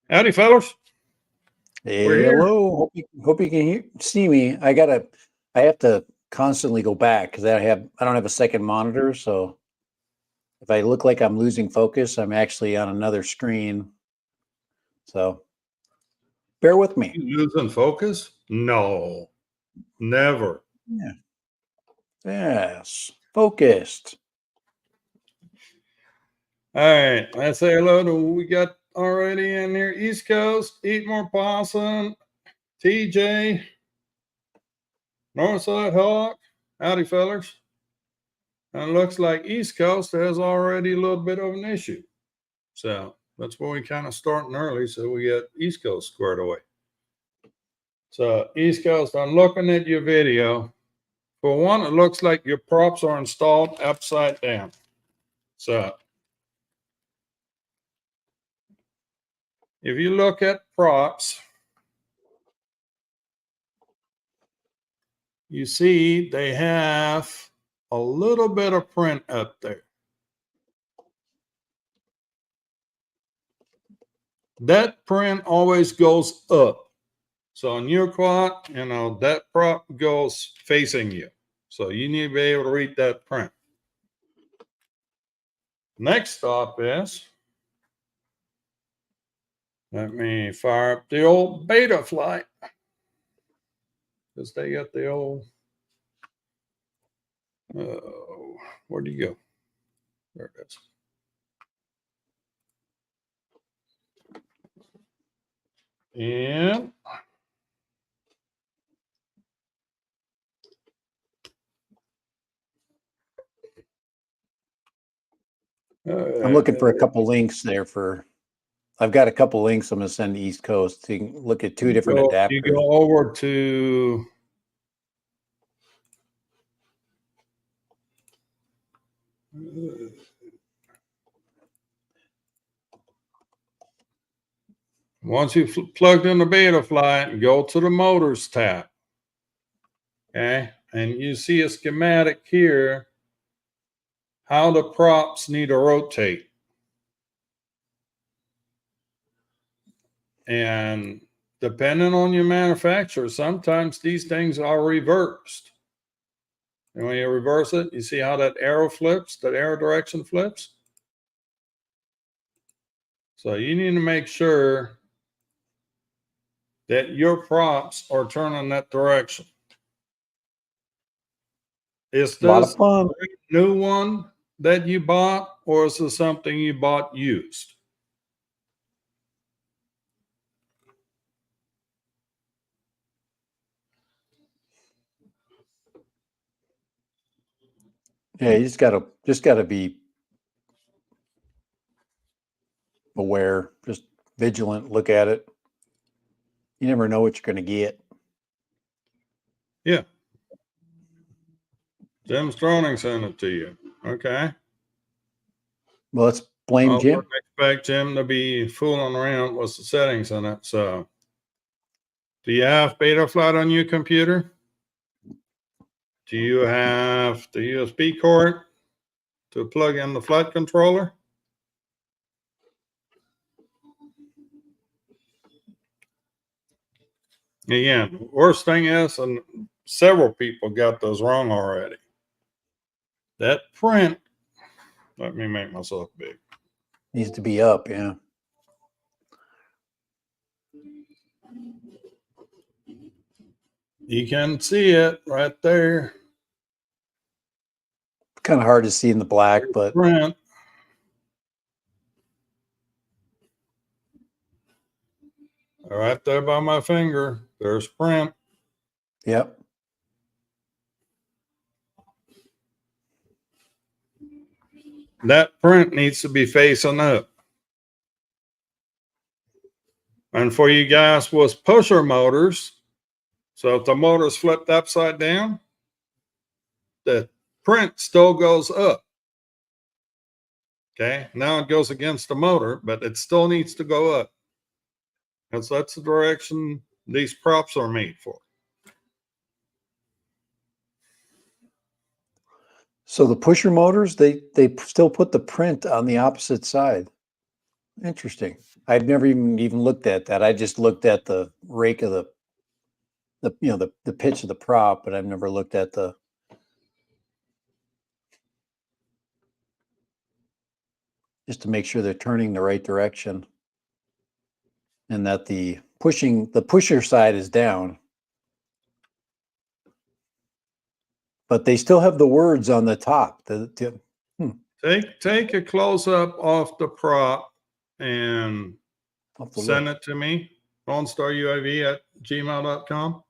Howdy, fellas. Hey, hello. Hope you can see me. I have to constantly go back because I don't have a second monitor. So if I look like I'm losing focus, I'm actually on another screen. So bear with me. You losing focus? No, never. Yeah. Yes. Focused. All right, let's say hello to we got already in here. East Coast, Eat More Possum, TJ, Northside Hawk. Howdy, fellas. And it looks like East Coast has already a little bit of an issue. So that's why we kind of starting early so we get East Coast squared away. So East Coast, I'm looking at your video. For one, it looks like your props are installed upside down. So if you look at props, you see they have a little bit of print up there. That print always goes up. So on your quad, that prop goes facing you. So you need to be able to read that print. Next stop is, let me fire up the old beta flight. Because they got the old, where'd you go? There it is. And I'm looking for a couple links there I've got a couple links I'm going to send to East Coast. So you can look at two different adapters. You go over to once you've plugged in the beta flight, go to the motors tab. Okay. And you see a schematic here, how the props need to rotate. And depending on your manufacturer, sometimes these things are reversed. And when you reverse it, you see how that arrow flips, that arrow direction flips. So you need to make sure that your props are turning that direction. Is this a new one that you bought, or is this something you bought used? Yeah, you just gotta be aware, just vigilant, look at it. You never know what you're going to get. Yeah. Jim Stroning sent it to you. Okay. Well, let's blame Jim. I expect Jim to be fooling around with the settings in it. So, do you have Betaflight on your computer? Do you have the USB cord to plug in the flight controller? Again, worst thing is, and several people got those wrong already. That print, let me make myself big. Needs to be up, yeah. You can see it right there. Kind of hard to see in the black, but print. Right there by my finger, there's print. Yep. That print needs to be facing up. And for you guys with pusher motors, so if the motor's flipped upside down, the print still goes up. Okay, now it goes against the motor, but it still needs to go up. Because that's the direction these props are made for. So the pusher motors, they still put the print on the opposite side. Interesting. I'd never even looked at that. I just looked at the rake of the the pitch of the prop, but I've never looked at the just to make sure they're turning the right direction and that the pusher side is down. But they still have the words on the top. Take a close up off the prop and send it to me, LoneStarUAV@gmail.com.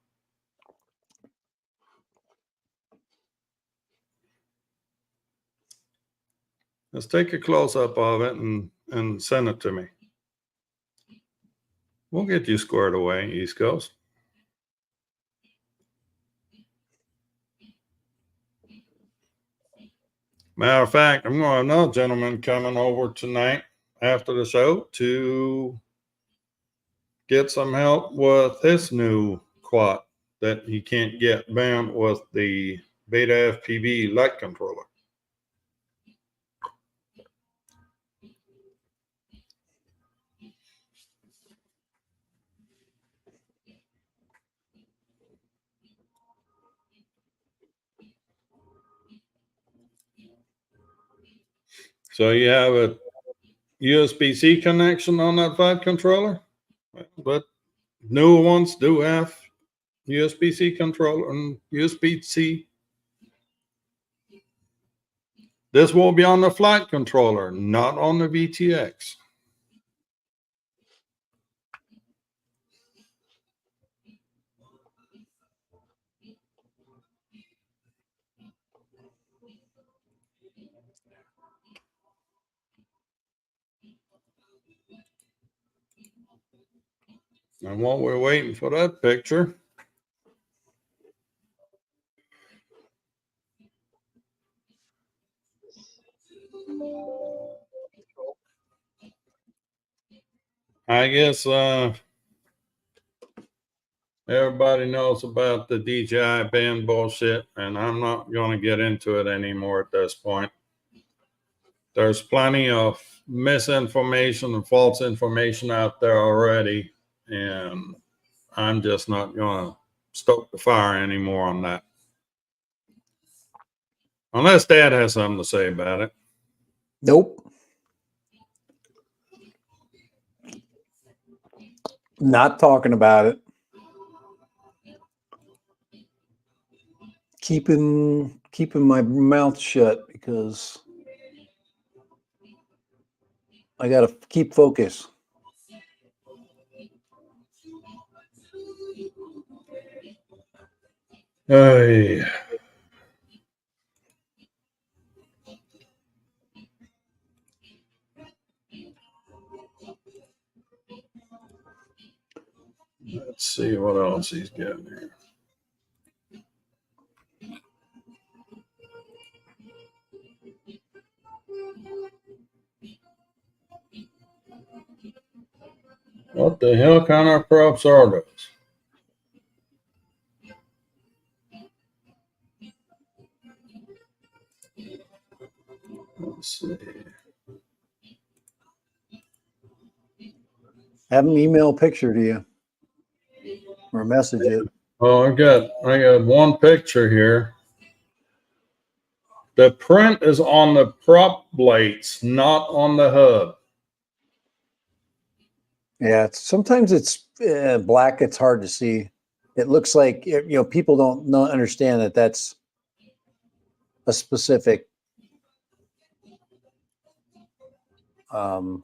Let's take a close up of it and send it to me. We'll get you squared away, East Coast. Matter of fact, I'm going to have another gentleman coming over tonight after the show to get some help with his new quad that he can't get bound with the Beta FPV light controller. So you have a USB-C connection on that flight controller, but newer ones do have USB-C controller and USB-C. This will be on the flight controller, not on the VTX. And while we're waiting for that picture, I guess everybody knows about the DJI ban bullshit, and I'm not going to get into it anymore at this point. There's plenty of misinformation and false information out there already, and I'm just not going to stoke the fire anymore on that. Unless Dad has something to say about it. Nope. Not talking about it. Keeping my mouth shut because I got to keep focus. Hey. Let's see what else he's got here. What the hell kind of props are those? Let's see. Have them email a picture to you or message it. Oh, I got one picture here. The print is on the prop plates, not on the hub. Yeah, sometimes it's black. It's hard to see. It looks like people don't understand that that's a specific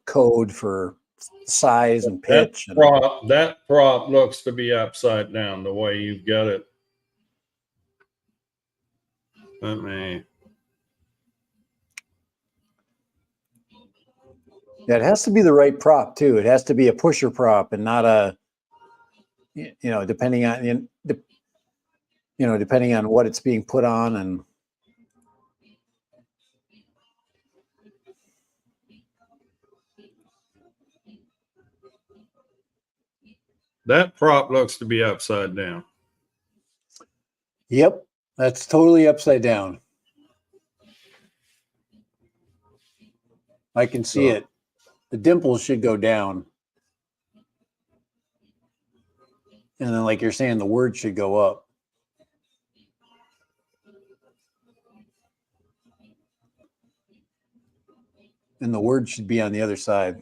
code for size and pitch. That prop looks to be upside down the way you've got it. Let me. Yeah, it has to be the right prop too. It has to be a pusher prop and not a, depending on depending on what it's being put on and. That prop looks to be upside down. Yep, that's totally upside down. I can see it. The dimples should go down. And then, like you're saying, the word should go up. And the word should be on the other side.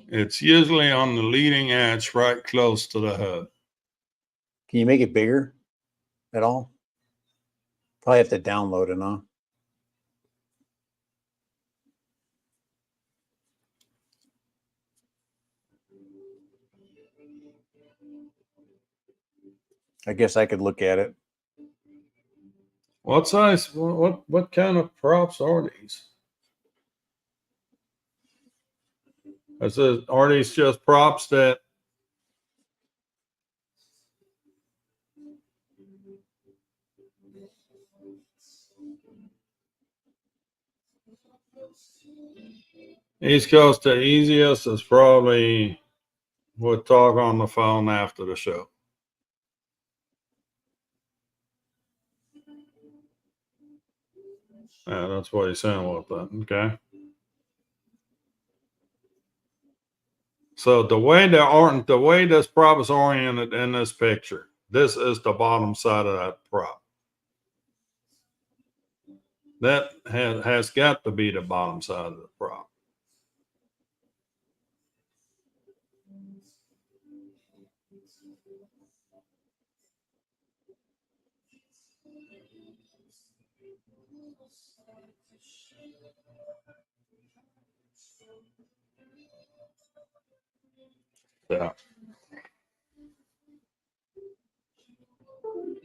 It's usually on the leading edge, right close to the hub. Can you make it bigger at all? Probably have to download it, huh? I guess I could look at it. What size? What kind of props are these? Are these just props that? East Coast, the easiest is probably we'll talk on the phone after the show. Yeah, that's what he's saying about that. Okay. So the way this prop is oriented in this picture, this is the bottom side of that prop. That has got to be the bottom side of the prop. Yeah.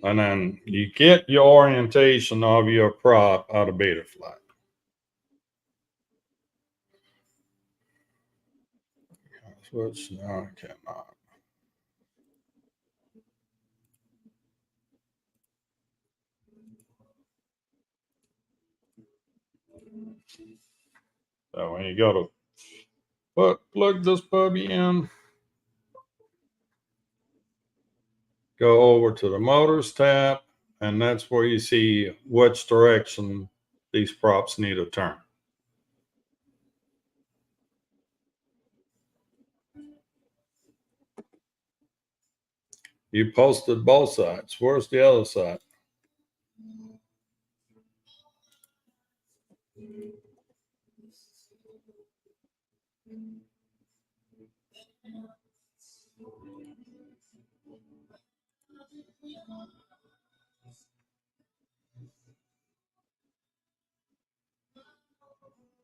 And then you get your orientation of your prop out of beta flight. Switch. No, I cannot. So when you go to plug this puppy in, go over to the motors tab, and that's where you see which direction these props need to turn. You posted both sides. Where's the other side?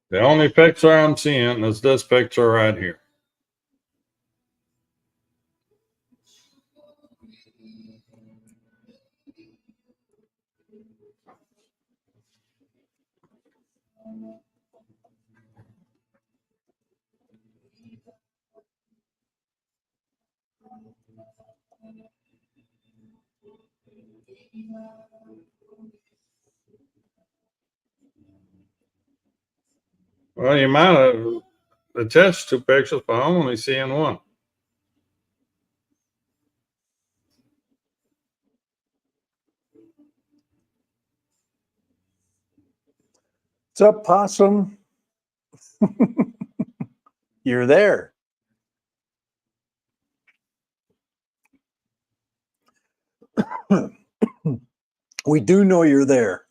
The only picture I'm seeing is this picture right here. Well, you might have attached two pictures, but I'm only seeing one. What's up, Possum? You're there. We do know you're there.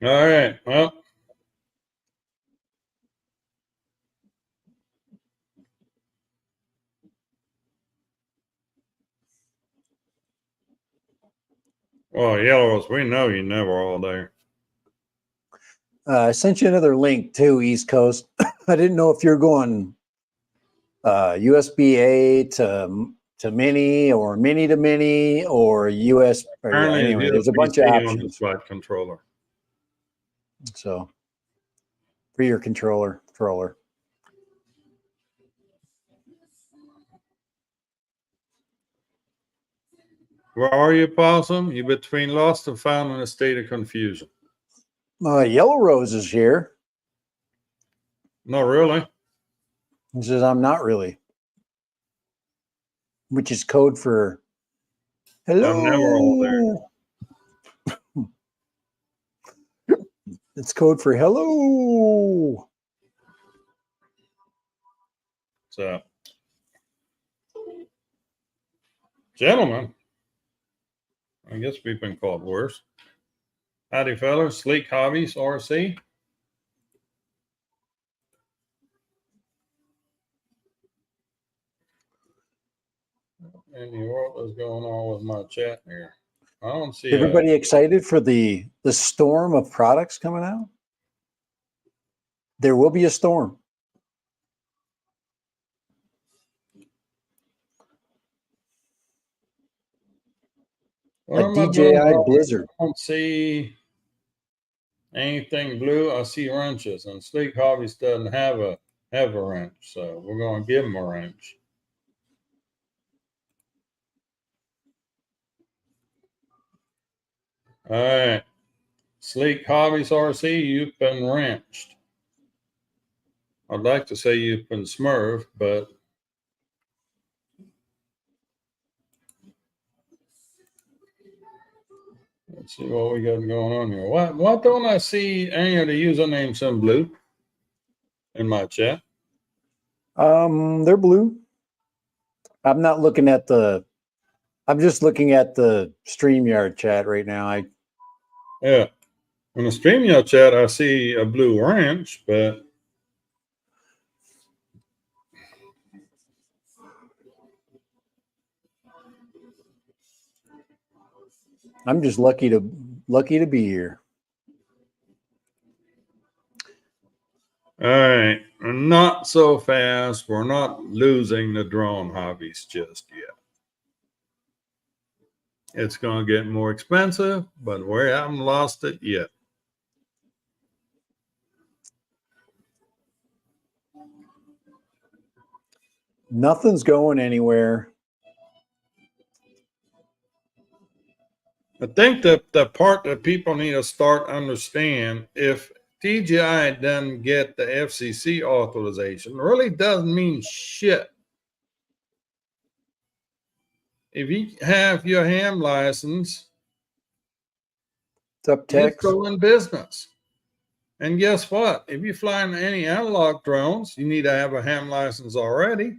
All right. Well, yellows, we know you never all there. I sent you another link too, East Coast. I didn't know if you're going USB-A to mini or mini to mini or US. Or, yeah, anyway, there's a bunch of options. Flight controller. So for your controller. Where are you, Possum? You're between lost and found in a state of confusion. Yellow Rose is here. No, really. He says, I'm not really. Which is code for hello. I'm never all there. It's code for hello. So, gentlemen, I guess we've been called worse. Howdy, fellas. Sleek Hobbies, RC. In the world is going on with my chat here? I don't see Everybody excited for the storm of products coming out? There will be a storm. A DJI blizzard. I don't see anything blue. I see wrenches, and Sleek Hobbies doesn't have a wrench, so we're going to give them a wrench. All right, Sleek Hobbies RC, you've been wrenched. I'd like to say you've been smurfed, but let's see what we got going on here. Why don't I see any of the usernames in blue in my chat? They're blue. I'm not looking at I'm just looking at the StreamYard chat right now. Yeah. In the StreamYard chat, I see a blue wrench, but I'm just lucky to be here. All right. Not so fast. We're not losing the drone hobbies just yet. It's going to get more expensive, but we haven't lost it yet. Nothing's going anywhere. I think that the part that people need to start understand, if DJI doesn't get the FCC authorization, really doesn't mean shit. If you have your ham license, It's up you're text. still in business. And guess what? If you're flying any analog drones, you need to have a ham license already.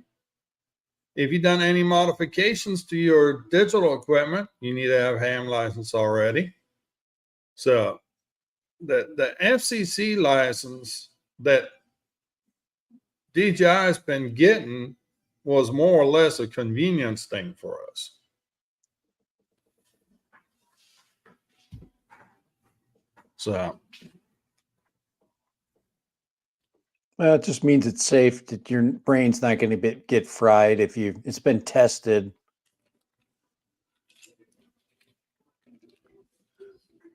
If you've done any modifications to your digital equipment, you need to have a ham license already. So the FCC license that DJI has been getting was more or less a convenience thing for us. So Well, it just means it's safe, that your brain's not going to get fried if it's been tested.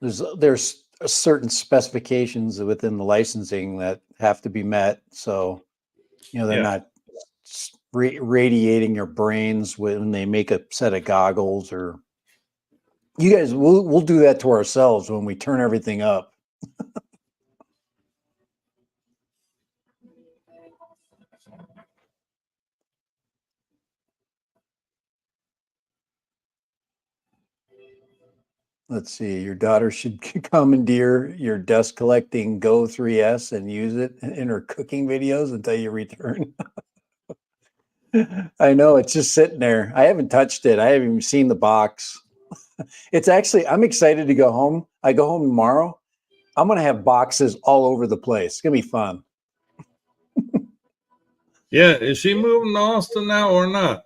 There's certain specifications within the licensing that have to be met. So, they're not radiating your brains when they make a set of goggles, or you guys, we'll do that to ourselves when we turn everything up. Let's see. Your daughter should commandeer your dust collecting Go 3S and use it in her cooking videos until you return. I know, it's just sitting there. I haven't touched it. I haven't even seen the box. It's actually, I'm excited to go home. I go home tomorrow. I'm going to have boxes all over the place. It's going to be fun. yeah, is she moving to Austin now or not?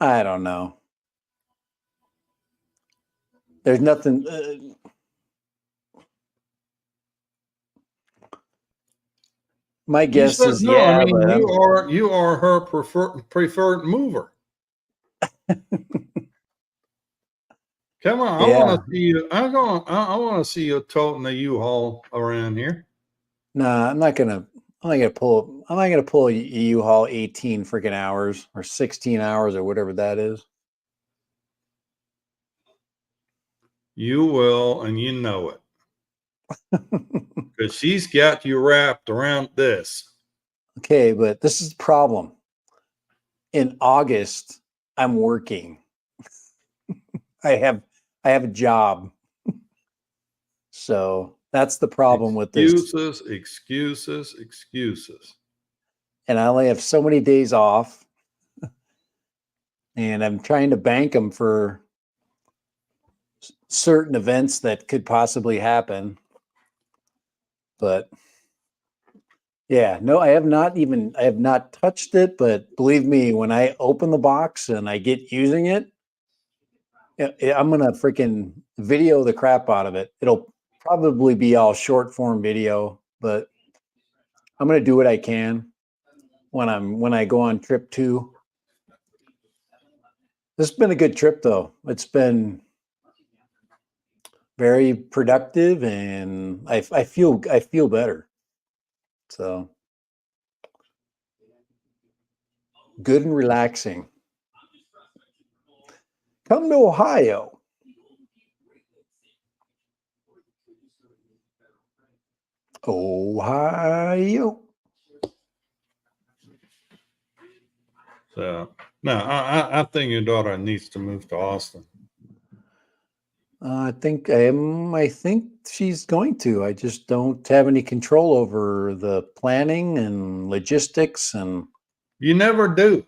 I don't know. There's nothing. My guess is no. yeah. I mean, you are her preferred mover. Come on, I want to see you. I want to see you toting a U-Haul around here. Nah, I'm not gonna pull a U-Haul 18 freaking hours or 16 hours or whatever that is. You will, and you know it. Because she's got you wrapped around this. Okay, but this is the problem. In August, I'm working. I have a job. So That's the problem with this. Excuses. And I only have so many days off. And I'm trying to bank them for certain events that could possibly happen. But yeah, no, I have not touched it, but believe me, when I open the box and I get using it, I'm going to freaking video the crap out of it. It'll probably be all short form video, but I'm going to do what I can when I go on trip 2. This has been a good trip though. It's been very productive and I feel better. So good and relaxing. Come to Ohio. Ohio. So no, I think your daughter needs to move to Austin. I think she's going to. I just don't have any control over the planning and logistics, and you never do.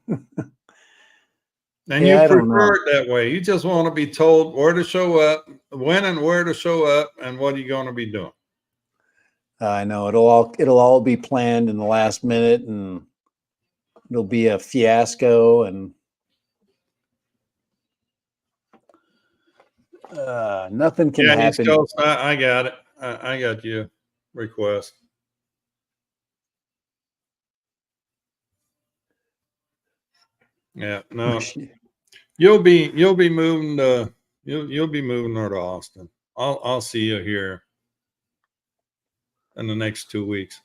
And yeah, you prefer it that way. You just want to be told where to show up, when and where to show up, and what are you going to be doing. I know it'll all be planned in the last minute, and it'll be a fiasco, and nothing can happen. East Coast, I got it. I got your request. Yeah, no, you'll be moving to you'll be moving her to Austin. I'll see you here in the next 2 weeks.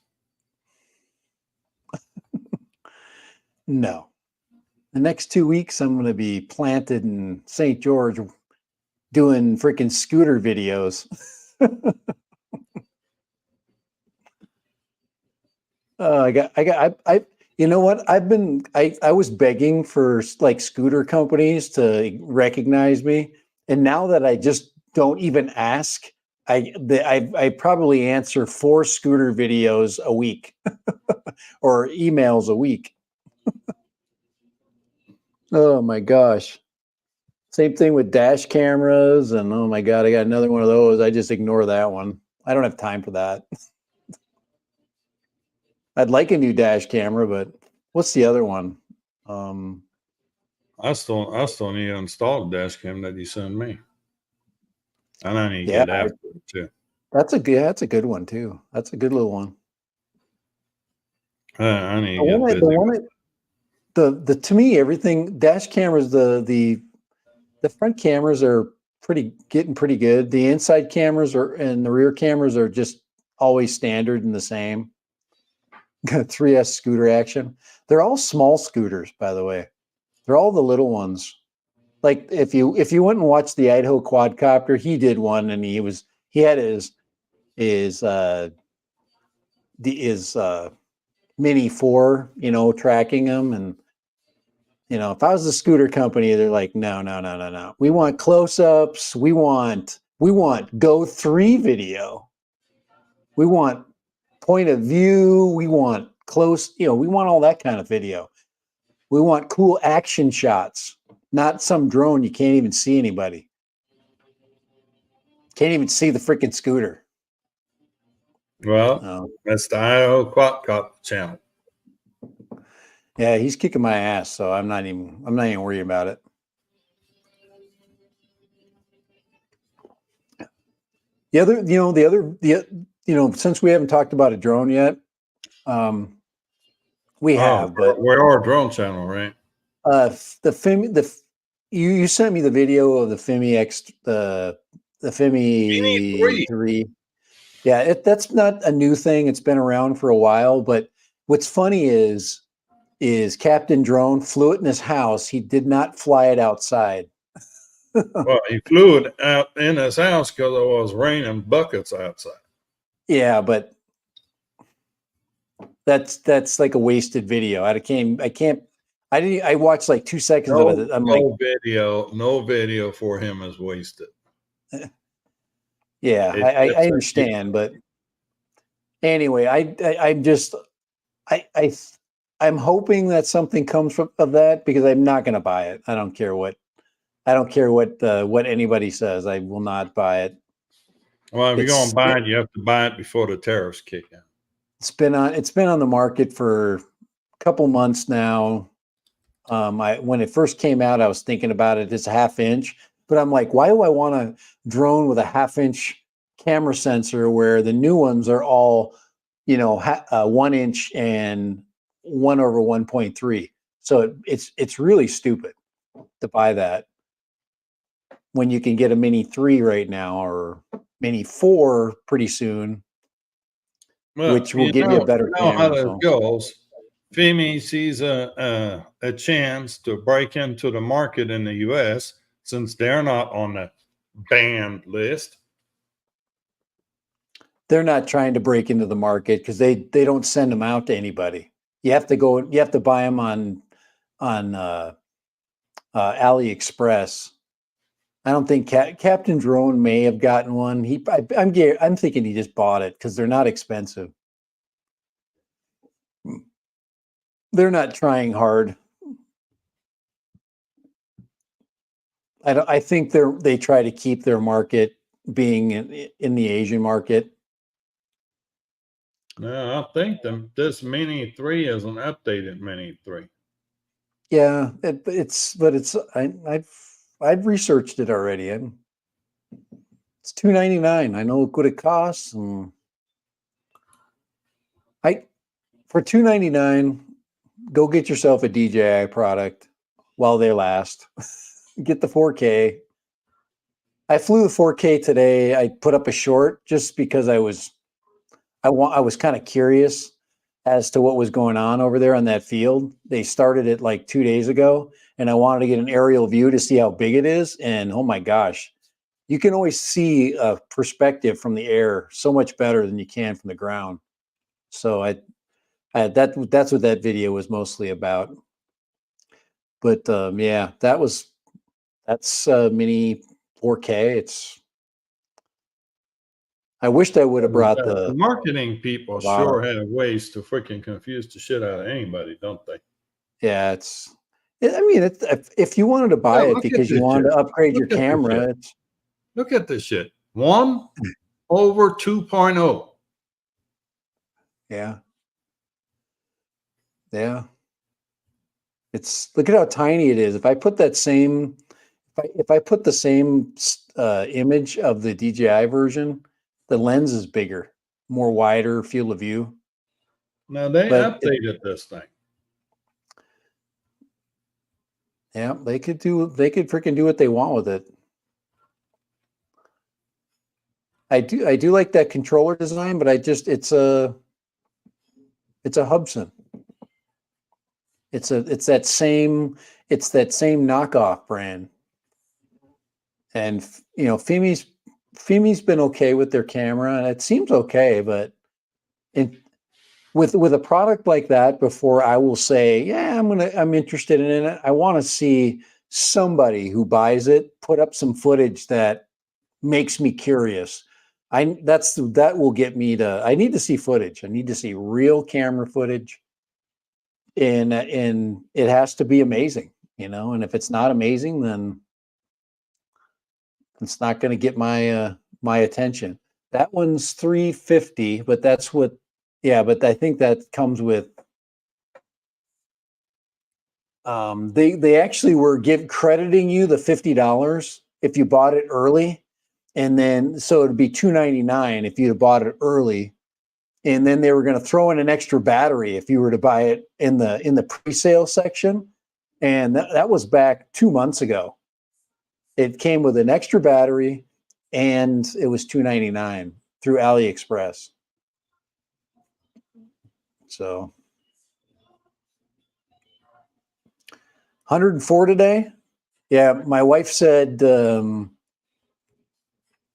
No, the next 2 weeks I'm going to be planted in St. George doing freaking scooter videos. You know what? I was begging for like scooter companies to recognize me. And now that I just don't even ask, I probably answer 4 scooter videos a week or emails a week. Oh my gosh. Same thing with dash cameras. And oh my God, I got another one of those. I just ignore that one. I don't have time for that. I'd like a new dash camera, but what's the other one? I still need to install the dash cam that you send me. And I need to get after it too. That's a good one too. That's a good little one. I need to get busy. To me, everything dash cameras, the front cameras are getting pretty good. The inside cameras and the rear cameras are just always standard and the same. 3S scooter action. They're all small scooters, by the way. They're all the little ones. Like if you went and watched the Idaho Quadcopter, he did one, and he had his Mini 4, tracking them. And if I was a scooter company, they're like, no. We want close-ups. We want Go 3 video. We want point of view. We want close. We want all that kind of video. We want cool action shots, not some drone you can't even see anybody. Can't even see the freaking scooter. Well, that's the Idaho Quadcopter channel. Yeah, he's kicking my ass, so I'm not even worried about it. Since we haven't talked about a drone yet, we have, but we're a drone channel, right? You sent me the video of the FIMI the FIMI 3. Yeah, that's not a new thing. It's been around for a while, but what's funny is Captain Drone flew it in his house. He did not fly it outside. Well, he flew it out in his house because it was raining buckets outside. Yeah, but that's like a wasted video. I watched like 2 seconds of it. No video for him is wasted. Yeah, I understand, but anyway, I'm hoping that something comes of that, because I'm not going to buy it. I don't care what anybody says. I will not buy it. Well, if you're going to buy it, you have to buy it before the tariffs kick in. It's been on the market for a couple months now. When it first came out, I was thinking about it. It's a 1/2 inch, but I'm like, why do I want a drone with a 1/2 inch camera sensor where the new ones are all, 1 inch and 1/1.3? So it's really stupid to buy that when you can get a Mini 3 right now, or Mini 4 pretty soon, which will give you a better camera. How that goes. FPV sees a chance to break into the market in the U.S. since they're not on the banned list. They're not trying to break into the market because they don't send them out to anybody. You have to buy them on AliExpress. I don't think Captain Drone may have gotten one. I'm thinking he just bought it because they're not expensive. They're not trying hard. I think they try to keep their market being in the Asian market. No, I think this Mini 3 is an updated Mini 3. Yeah, I've researched it already. It's $299. I know what it costs, and for $299, go get yourself a DJI product while they last. Get the 4K. I flew the 4K today. I put up a short just because I was kind of curious as to what was going on over there on that field. They started it like 2 days ago, and I wanted to get an aerial view to see how big it is. And oh my gosh, you can always see a perspective from the air so much better than you can from the ground. So that's what that video was mostly about. But yeah, that's Mini 4K. I wished I would have brought the marketing people sure have ways to freaking confuse the shit out of anybody, don't they? Yeah, if you wanted to buy it because you wanted to upgrade your camera, look at this shit. 1/2.0. Yeah. Yeah. Look at how tiny it is. If I put the same image of the DJI version, the lens is bigger, more wider field of view. Now they updated this thing. Yeah, they could freaking do what they want with it. I do like that controller design, but it's a Hubsan. It's that same knockoff brand. And FPV's been okay with their camera, and it seems okay, but with a product like that, before I will say, yeah, I'm interested in it, I want to see somebody who buys it put up some footage that makes me curious. That will get me to. I need to see footage. I need to see real camera footage, and it has to be amazing, And if it's not amazing, then it's not going to get my attention. That one's $350, but that's what. Yeah, but I think that comes with. They actually were crediting you the $50 if you bought it early, and then so it'd be $299 if you'd have bought it early, and then they were going to throw in an extra battery if you were to buy it in the pre-sale section, and that was back 2 months ago. It came with an extra battery, and it was $299 through AliExpress. So 104 today. Yeah, my wife said,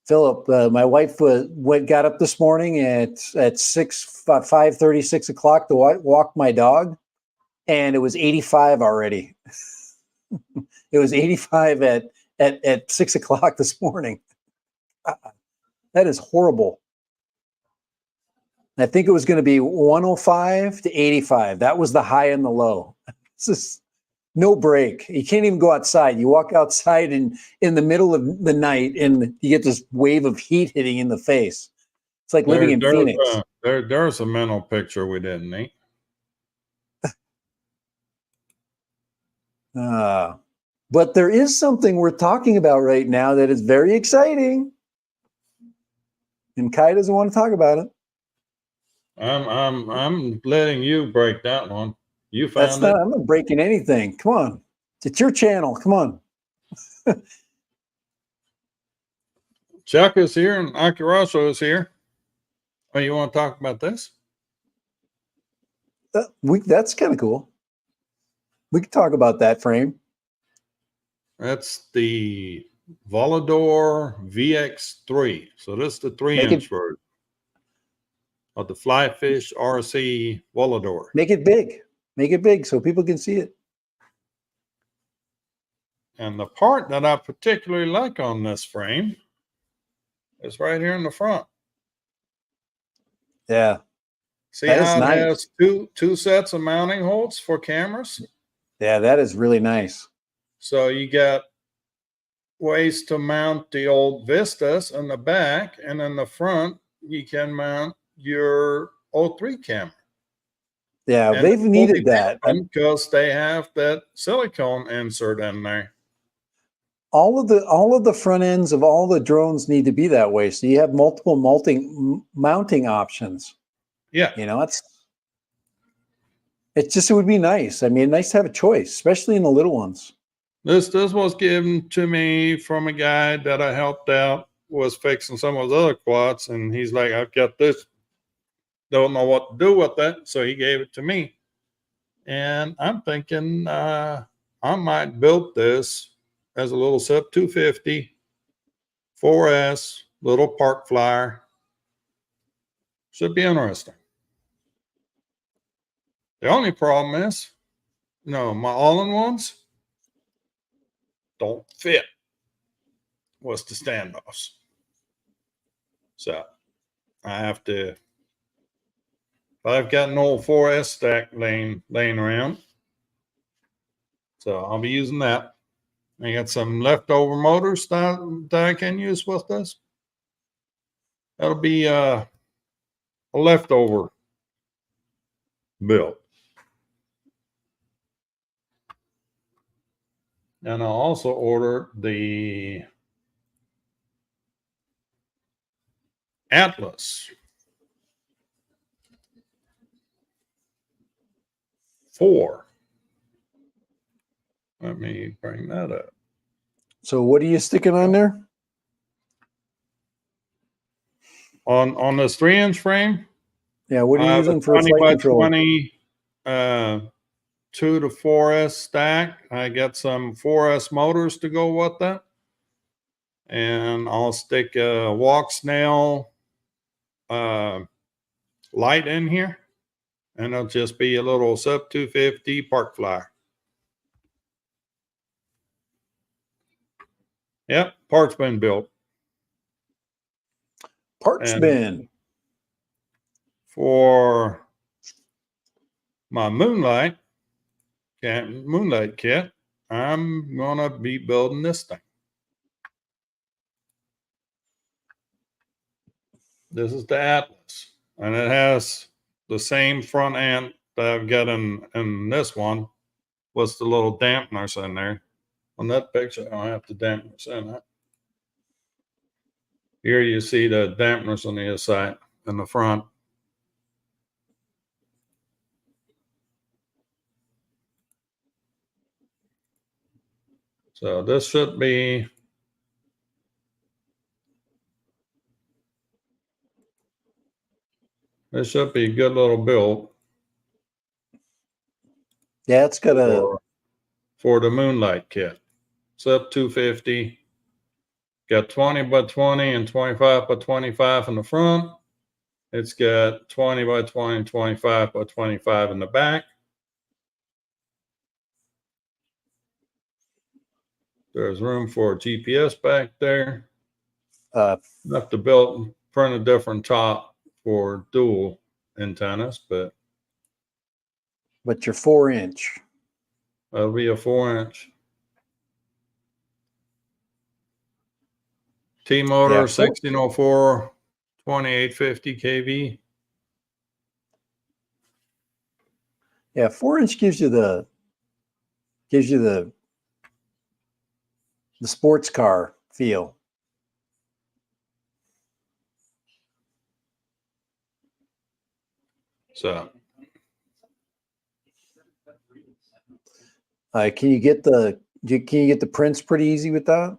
Philip, my wife got up this morning at 5:30, 6 o'clock to walk my dog, and it was 85 already. It was 85 at 6 o'clock this morning. That is horrible. I think it was going to be 105 to 85. That was the high and the low. It's just no break. You can't even go outside. You walk outside in the middle of the night and you get this wave of heat hitting in the face. It's like living in Phoenix. There's a mental picture we didn't need. But there is something we're talking about right now that is very exciting. And Kai doesn't want to talk about it. I'm letting you break that one. You found it. I'm not breaking anything. Come on. It's your channel. Come on. Chuck is here and Akiraso is here. Oh, you want to talk about this? That's kind of cool. We can talk about that frame. That's the Volador VX3. So this is the 3-inch version of the Flyfish RC Volador. Make it big. Make it big so people can see it. And the part that I particularly like on this frame is right here in the front. Yeah. See how it has two sets of mounting holes for cameras? Yeah, that is really nice. So you got ways to mount the old Vistas in the back, and in the front, you can mount your O3 camera. Yeah, and they've needed that. Because they have that silicone insert in there. All of the front ends of all the drones need to be that way. So you have multiple mounting options. Yeah. You know, it would be nice. I mean, nice to have a choice, especially in the little ones. This was given to me from a guy that I helped out, was fixing some of his other quads, and he's like, I've got this, don't know what to do with that, so he gave it to me. And I'm thinking I might build this as a little SUP 250 4S little park flyer. Should be interesting. The only problem is, my all-in-ones don't fit with the standoffs. So I have to, I've got an old 4S stack laying around. So I'll be using that. I got some leftover motors that I can use with this. That'll be a leftover build. And I also ordered the Atlas 4. Let me bring that up. So what are you sticking on there? On this 3-inch frame? Yeah, what are you using for 20 flight by control? 20 2 to 4S stack. I got some 4S motors to go with that. And I'll stick a walk snail light in here. And it'll just be a little SUP 250 park flyer. Yep, part's been built. Parts bin. For my moonlight kit, I'm gonna be building this thing. This is the Atlas, and it has the same front end that I've got in this one, with the little dampeners in there. On that picture, I don't have the dampeners in it. Here you see the dampeners on the other side in the front. So this should be a good little build. Yeah, it's got a for the moonlight kit. SUP 250. Got 20 by 20 and 25 by 25 in the front. It's got 20 by 20 and 25 by 25 in the back. There's room for a GPS back there. Have to build print a different top for dual antennas, but your 4-inch. that'll be a 4-inch. T-motor, Yeah, 1604, 2850 kV. Yeah, 4-inch gives you the sports car feel. So Can you get the prints pretty easy with that?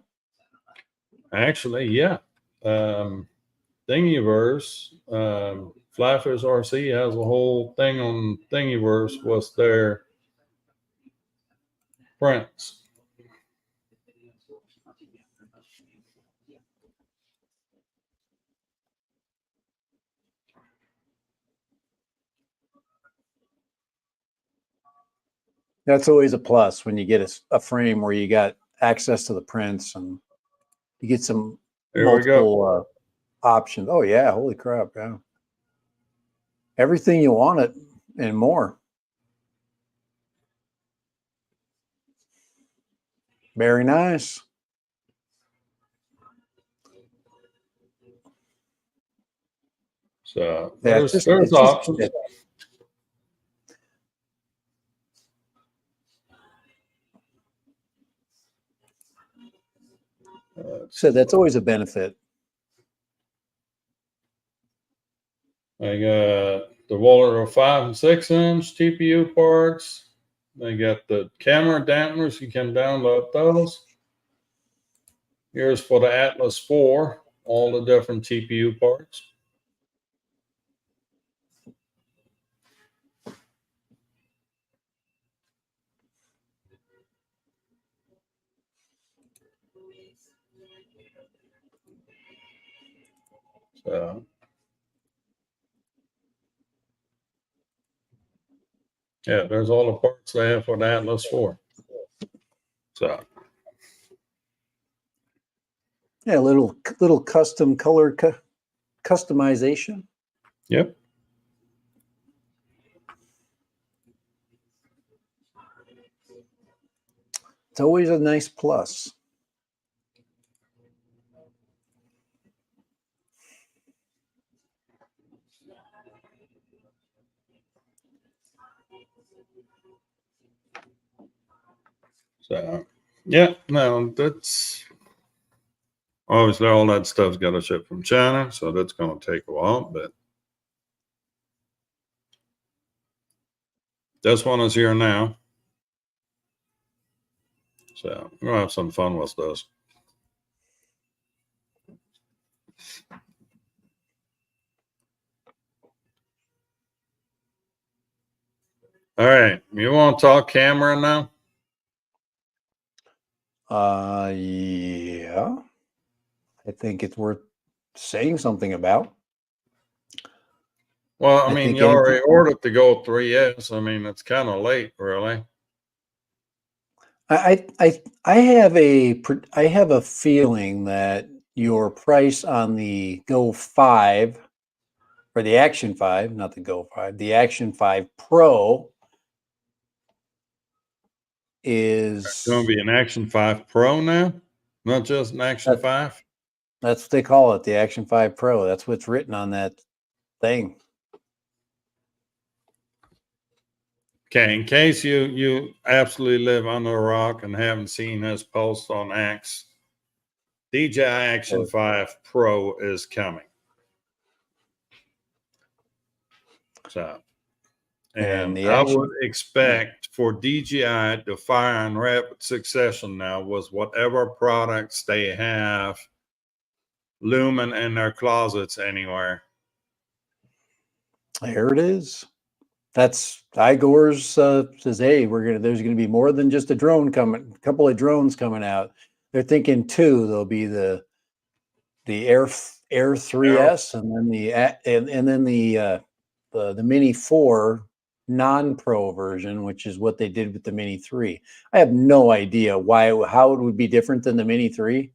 actually, yeah. Thingiverse, Flyfish RC has a whole thing on Thingiverse. What's their prints? That's always a plus when you get a frame where you got access to the prints and you get some There we go. multiple options. Oh yeah, holy crap! Yeah, everything you want it and more. Very nice. So Yeah, there's options. So that's always a benefit. I got the Waller 5 and 6-inch TPU parts. They got the camera dampeners. You can download those. Here's for the Atlas 4, all the different TPU parts. So, yeah, there's all the parts they have for the Atlas 4. So, Yeah, little custom color customization. yep. It's always a nice plus. So, yeah, no, that's obviously all that stuff's got to ship from China, so that's going to take a while, but this one is here now. So, we're going to have some fun with this. All right, you want to talk camera now? Yeah. I think it's worth saying something about. Well, I mean, you already ordered the Go 3S. I mean, it's kind of late, really. I have a feeling that your price on the Go 5 or the Action 5, not the Go 5, the Action 5 Pro is It's going to be an Action 5 Pro now, not just an Action 5. That's what they call it, the Action 5 Pro. That's what's written on that thing. Okay, in case you absolutely live under a rock and haven't seen this post on X, DJI Action 5 Pro is coming. So, and I would expect for DJI to fire in rapid succession now with whatever products they have looming in their closets anywhere. There it is. That's Igor's says, hey, there's gonna be more than just a drone coming, a couple of drones coming out. They're thinking 2. There'll be the Air 3S and then the Mini 4 non-pro version, which is what they did with the Mini 3. I have no idea how it would be different than the Mini 3.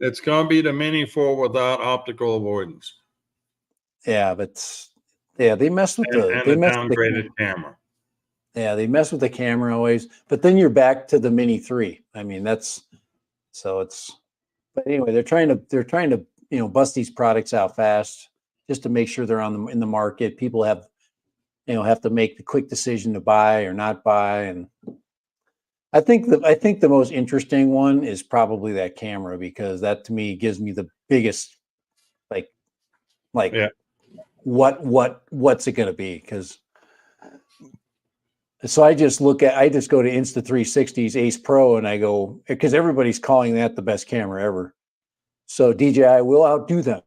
It's going to be the Mini 4 without optical avoidance. Yeah, but yeah, they mess with and they a mess with the downgraded camera. Yeah, they mess with the camera always, but then you're back to the Mini 3. I mean, that's so it's. But anyway, they're trying to bust these products out fast just to make sure they're in the market. People have to make the quick decision to buy or not buy, and I think the most interesting one is probably that camera, because that to me gives me the biggest like Yeah. what's it going to be? Because so I just go to Insta360's Ace Pro and I go, because everybody's calling that the best camera ever. So DJI will outdo them.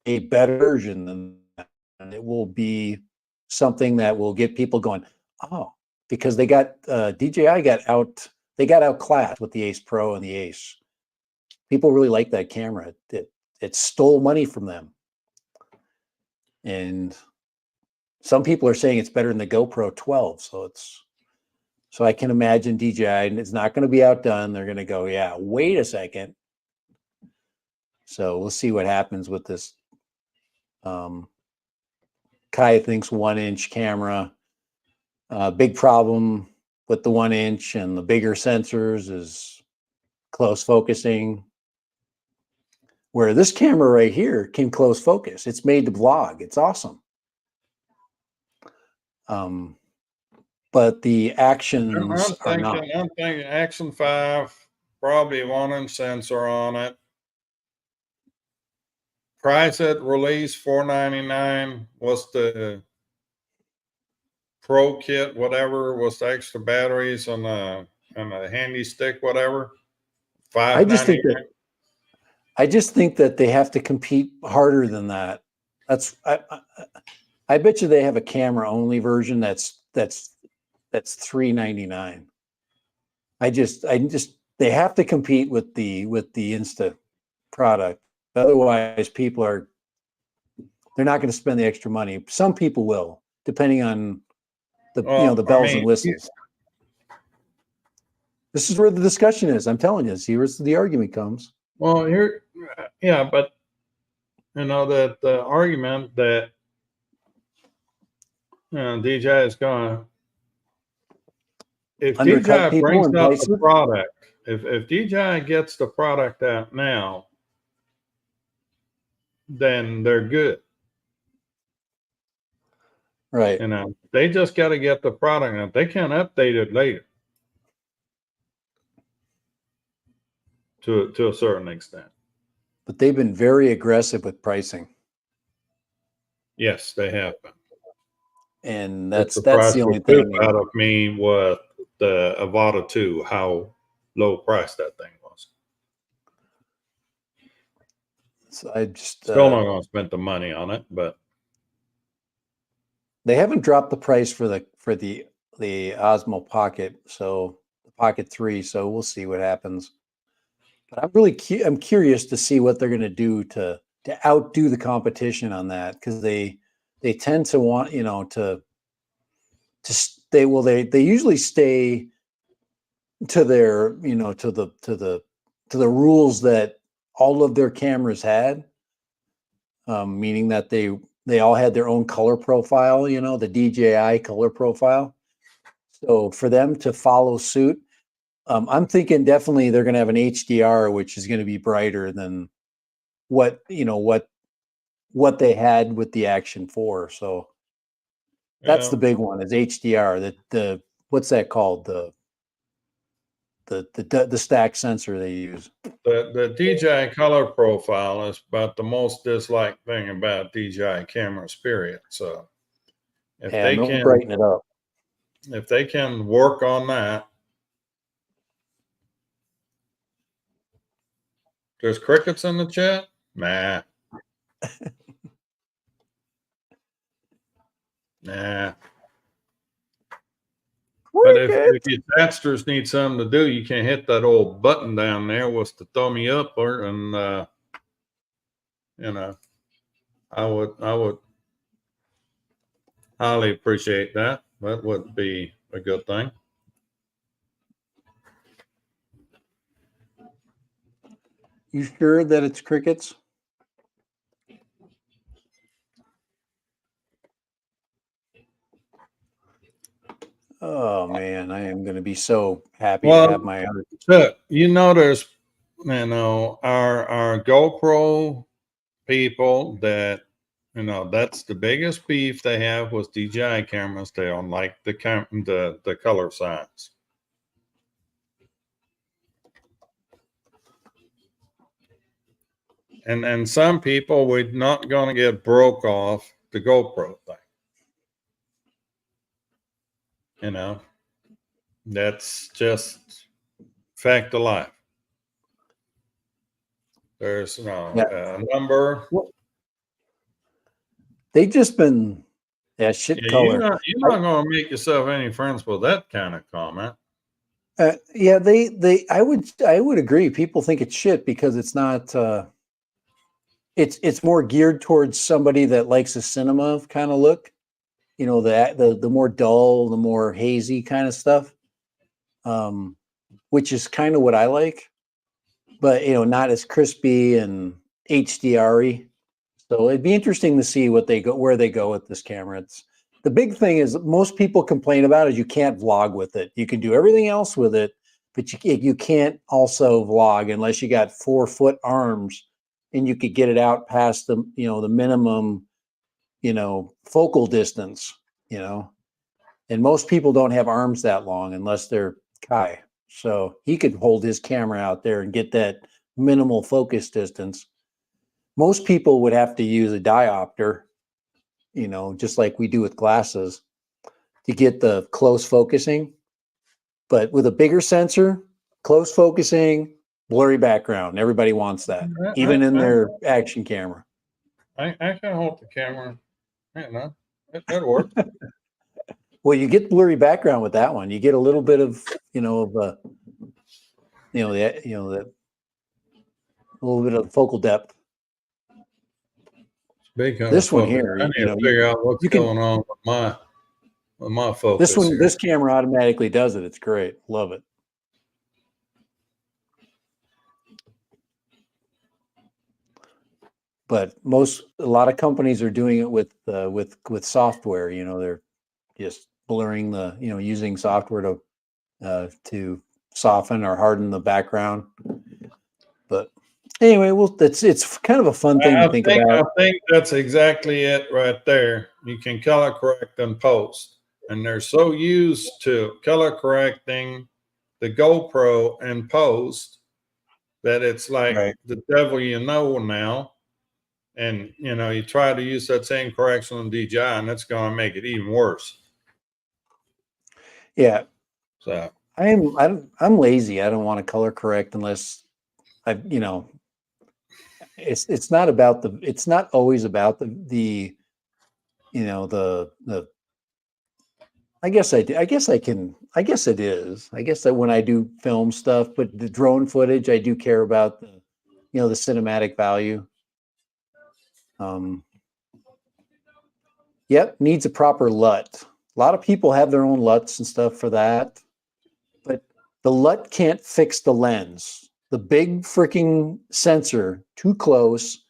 A better version than that. And it will be something that will get people going, oh, because they got DJI got outclassed with the Ace Pro and the Ace. People really like that camera. It stole money from them. And some people are saying it's better than the GoPro 12. So I can imagine DJI, and it's not going to be outdone. They're going to go, yeah, wait a second. So we'll see what happens with this. Kai thinks 1-inch camera. Big problem with the 1-inch and the bigger sensors is close focusing. Where this camera right here can close focus. It's made to vlog. It's awesome. But the actions are not. I'm thinking Action 5, probably 1-inch sensor on it. Price at release $499. What's the Pro kit? Whatever was the extra batteries and a handy stick, whatever. $599. I just think that they have to compete harder than that. I bet you they have a camera only version that's $399. They have to compete with the Insta product. Otherwise, they're not going to spend the extra money. Some people will, depending on the bells and whistles. This is where the discussion is. I'm telling you, see where the argument comes. Well, yeah, but that the argument that DJI is going to, if DJI brings out the product, if DJI gets the product out now, then they're good. Right. They just got to get the product out. They can update it later to a certain extent. But they've been very aggressive with pricing. Yes, they have been. And that's the only thing out of me with the Avata 2, how low price that thing was. So I just still not going to spend the money on it, but they haven't dropped the price for the Osmo Pocket, so the Pocket 3. So we'll see what happens. But I'm curious to see what they're going to do to outdo the competition on that, because they tend to want they usually stay to their to the rules that all of their cameras had, meaning that they all had their own color profile, the DJI color profile. So for them to follow suit, I'm thinking definitely they're going to have an HDR, which is going to be brighter than what they had with the Action 4. So that's the big one, is HDR. The what's that called? The stack sensor they use. The DJI color profile is about the most disliked thing about DJI cameras, period. So if they can brighten it up, if they can work on that. There's crickets in the chat? Nah. Nah. But if your chatsters need something to do, you can hit that old button down there with the thumb me up, and I would highly appreciate that. That would be a good thing. You sure that it's crickets? Oh man, I am going to be so happy to have my other. Look, there's, our GoPro people that, that's the biggest beef they have with DJI cameras. They don't like the color science. And some people, we're not going to get broke off the GoPro thing. That's just fact of life. There's a number. Well, they just been shit color. You're not going to make yourself any friends with that kind of comment. Yeah, I would agree. People think it's shit because it's not. It's more geared towards somebody that likes a cinema kind of look. The more dull, the more hazy kind of stuff. Which is kind of what I like, but not as crispy and HDR-y. So it'd be interesting to see where they go with this camera. The big thing is most people complain about is you can't vlog with it. You can do everything else with it, but you can't also vlog unless you got 4-foot arms and you could get it out past the minimum focal distance. And most people don't have arms that long unless they're Kai. So he could hold his camera out there and get that minimal focus distance. Most people would have to use a diopter, just like we do with glasses to get the close focusing. But with a bigger sensor, close focusing, blurry background, everybody wants that, even in their action camera. I can hold the camera. That works. Well, you get blurry background with that one. You get a little bit of, a little bit of focal depth. This one here, I need to figure out what's going on with my focus. This camera automatically does it. It's great. Love it. But a lot of companies are doing it with software. They're just blurring using software to soften or harden the background. But anyway, it's kind of a fun thing to think about. I think that's exactly it right there. You can color correct and post, and they're so used to color correcting the GoPro and post that it's like the devil now. And you try to use that same correction on DJI, and that's going to make it even worse. Yeah. So I'm lazy. I don't want to color correct unless it's not always about the I guess it is. I guess that when I do film stuff, but the drone footage, I do care about the cinematic value. Yep, needs a proper LUT. A lot of people have their own LUTs and stuff for that, but the LUT can't fix the lens. The big freaking sensor, too close.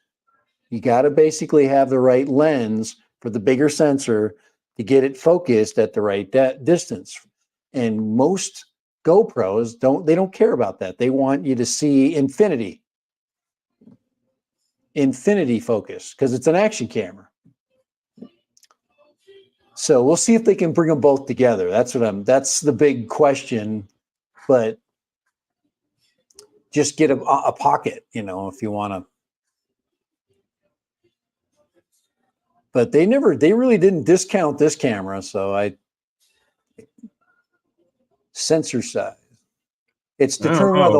You got to basically have the right lens for the bigger sensor to get it focused at the right distance. And most GoPros don't care about that. They want you to see infinity focus because it's an action camera. So we'll see if they can bring them both together. That's the big question. But just get a pocket, if you want to. But they really didn't discount this camera. So sensor size. It's determined by the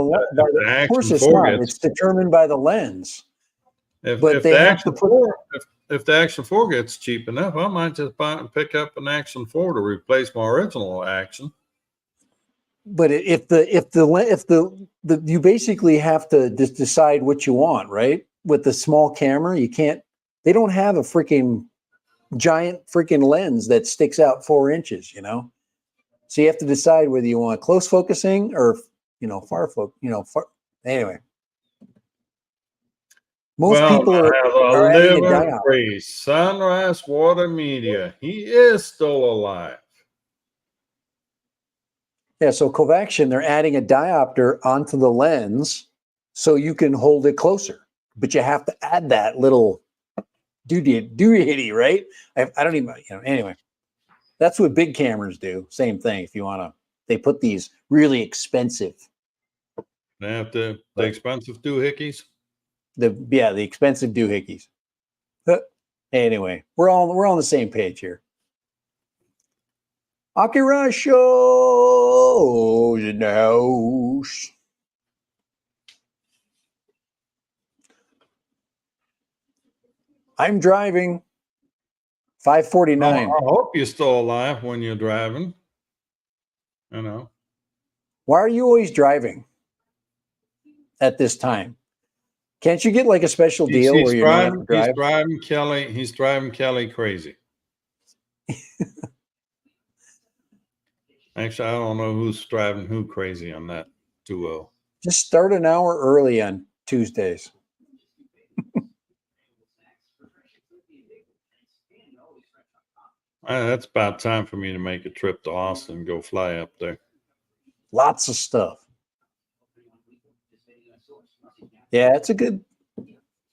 of course it's not. It's determined by the lens. If the Action 4 gets cheap enough, I might just pick up an Action 4 to replace my original Action. But if you basically have to just decide what you want, right? With the small camera, they don't have a freaking giant freaking lens that sticks out 4 inches, So you have to decide whether you want close focusing or, far focus, anyway. Most people are adding a liver diop. free Sunrise Water Media. He is still alive. Yeah, so Covaxion, they're adding a diopter onto the lens so you can hold it closer. But you have to add that little doohickey, right? I don't even, anyway. That's what big cameras do. Same thing. If you want to, they put these really expensive. They have the expensive doohickeys. The expensive doohickeys. Anyway, we're on the same page here. Akira shows in the house. I'm driving. 5:49. I hope you're still alive when you're driving. Why are you always driving at this time? Can't you get like a special deal where you don't have to drive? He's driving Kelly crazy. Actually, I don't know who's driving who crazy on that duo. Just start an hour early on Tuesdays. That's about time for me to make a trip to Austin and go fly up there. Lots of stuff. Yeah, it's a good.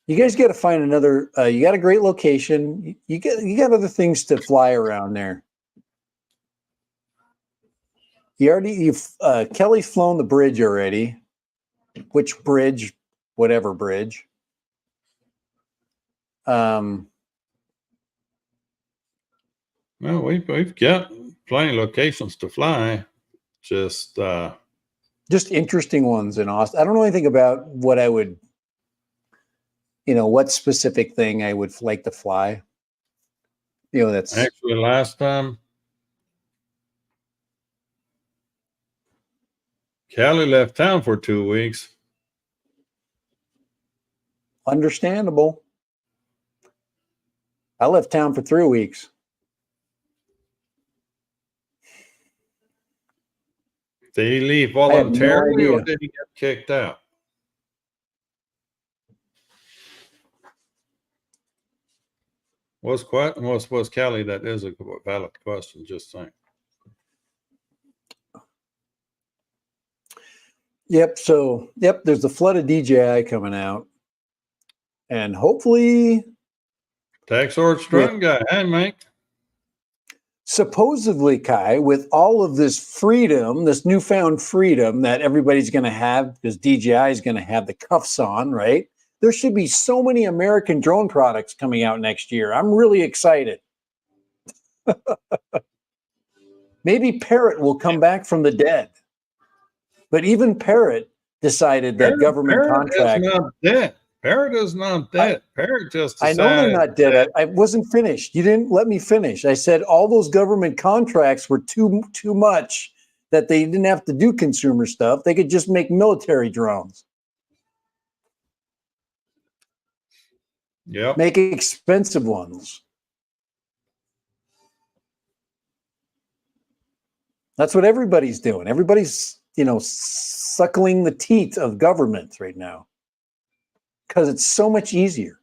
You guys got to find another. You got a great location. You got other things to fly around there. Kelly's flown the bridge already. Which bridge? Whatever bridge. Well, we've got plenty of locations to fly. Just interesting ones in Austin. I don't know anything about what I would, what specific thing I would like to fly. That's actually last time Kelly left town for 2 weeks. Understandable. I left town for 3 weeks. Did he leave voluntarily or did he get kicked out? Was Kelly? That is a valid question. Just saying. Yep. So, there's the flood of DJI coming out, and hopefully, Tax Sword Strong guy. Hey, Mike. Supposedly, Kai, with all of this freedom, this newfound freedom that everybody's going to have, because DJI is going to have the cuffs on, right? There should be so many American drone products coming out next year. I'm really excited. Maybe Parrot will come back from the dead. But even Parrot decided that government contract. Is not dead. Parrot is not dead. Parrot just decided. I know they're not dead. I wasn't finished. You didn't let me finish. I said all those government contracts were too much, that they didn't have to do consumer stuff. They could just make military drones. Yep. Make expensive ones. That's what everybody's doing. Everybody's, suckling the teeth of government right now because it's so much easier.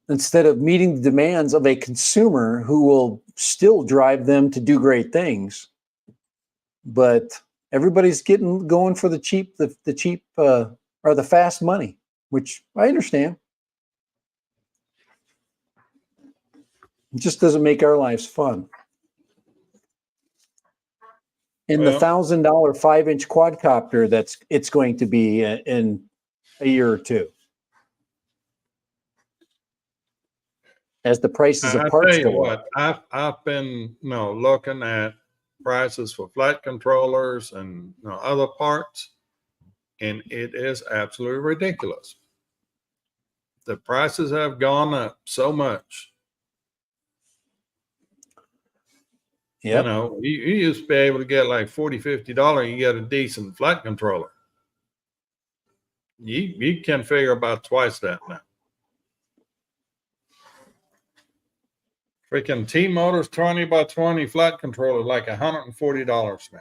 Instead of meeting the demands of a consumer who will still drive them to do great things, but everybody's going for the cheap, the cheap or the fast money, which I understand. It just doesn't make our lives fun. In the $1,000 5-inch quadcopter, it's going to be in a year or two, as the prices of parts go up. I've been looking at prices for flight controllers and other parts, and it is absolutely ridiculous. The prices have gone up so much. Yep. You used to be able to get like $40, $50, you get a decent flight controller. You can figure about twice that now. Freaking T-Motors 20x20 flight controller, like $140 now.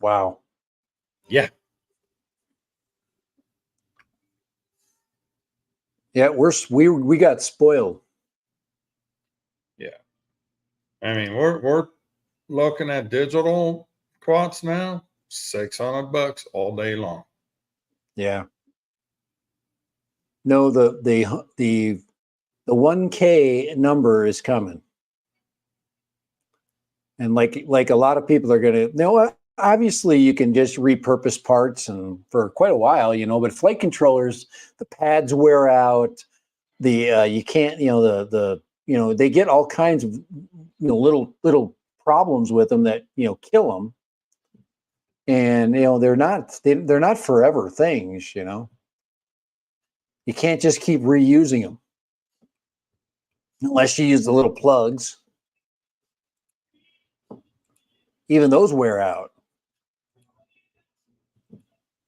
Wow. Yeah. Yeah, we got spoiled. Yeah. I mean, we're looking at digital quads now, $600 all day long. Yeah. No, the 1K number is coming. And like a lot of people are going to, you know what? Obviously, you can just repurpose parts and for quite a while, but flight controllers, the pads wear out. You can't, they get all kinds of, little problems with them that, kill them. And, they're not forever things, You can't just keep reusing them unless you use the little plugs. Even those wear out.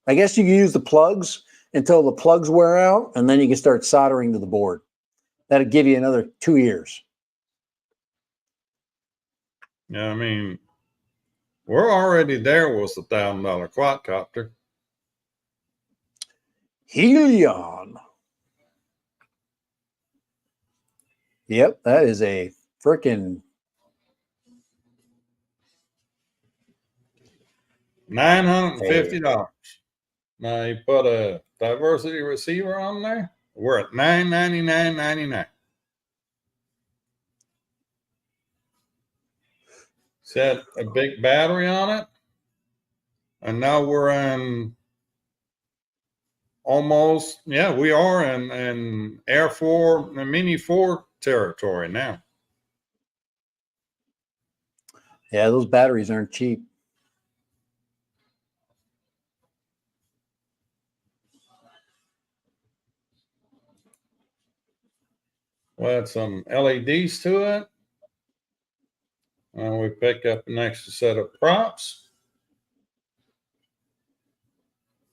I guess you can use the plugs until the plugs wear out, and then you can start soldering to the board. That'll give you another 2 years. Yeah, I mean, we're already there with the $1,000 quadcopter. Helion. Yep, that is a freaking $950. Now you put a diversity receiver on there, we're at $999.99. Set a big battery on it, and now we're in almost, yeah, we are in Air 4 and Mini 4 territory now. Yeah, those batteries aren't cheap. We'll add some LEDs to it. And we pick up an extra set of props.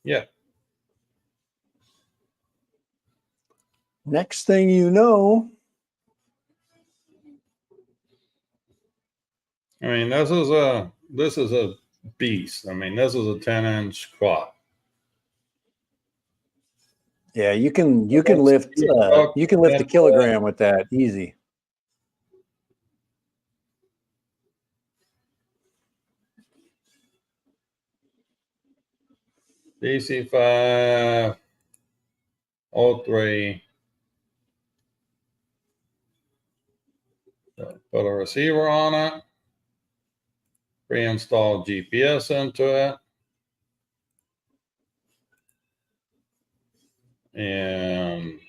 Yeah. Next thing you know. I mean, this is a beast. I mean, this is a 10-inch quad. Yeah, you can lift a kilogram with that easy. DC503. Put a receiver on it. Pre-install GPS into it. And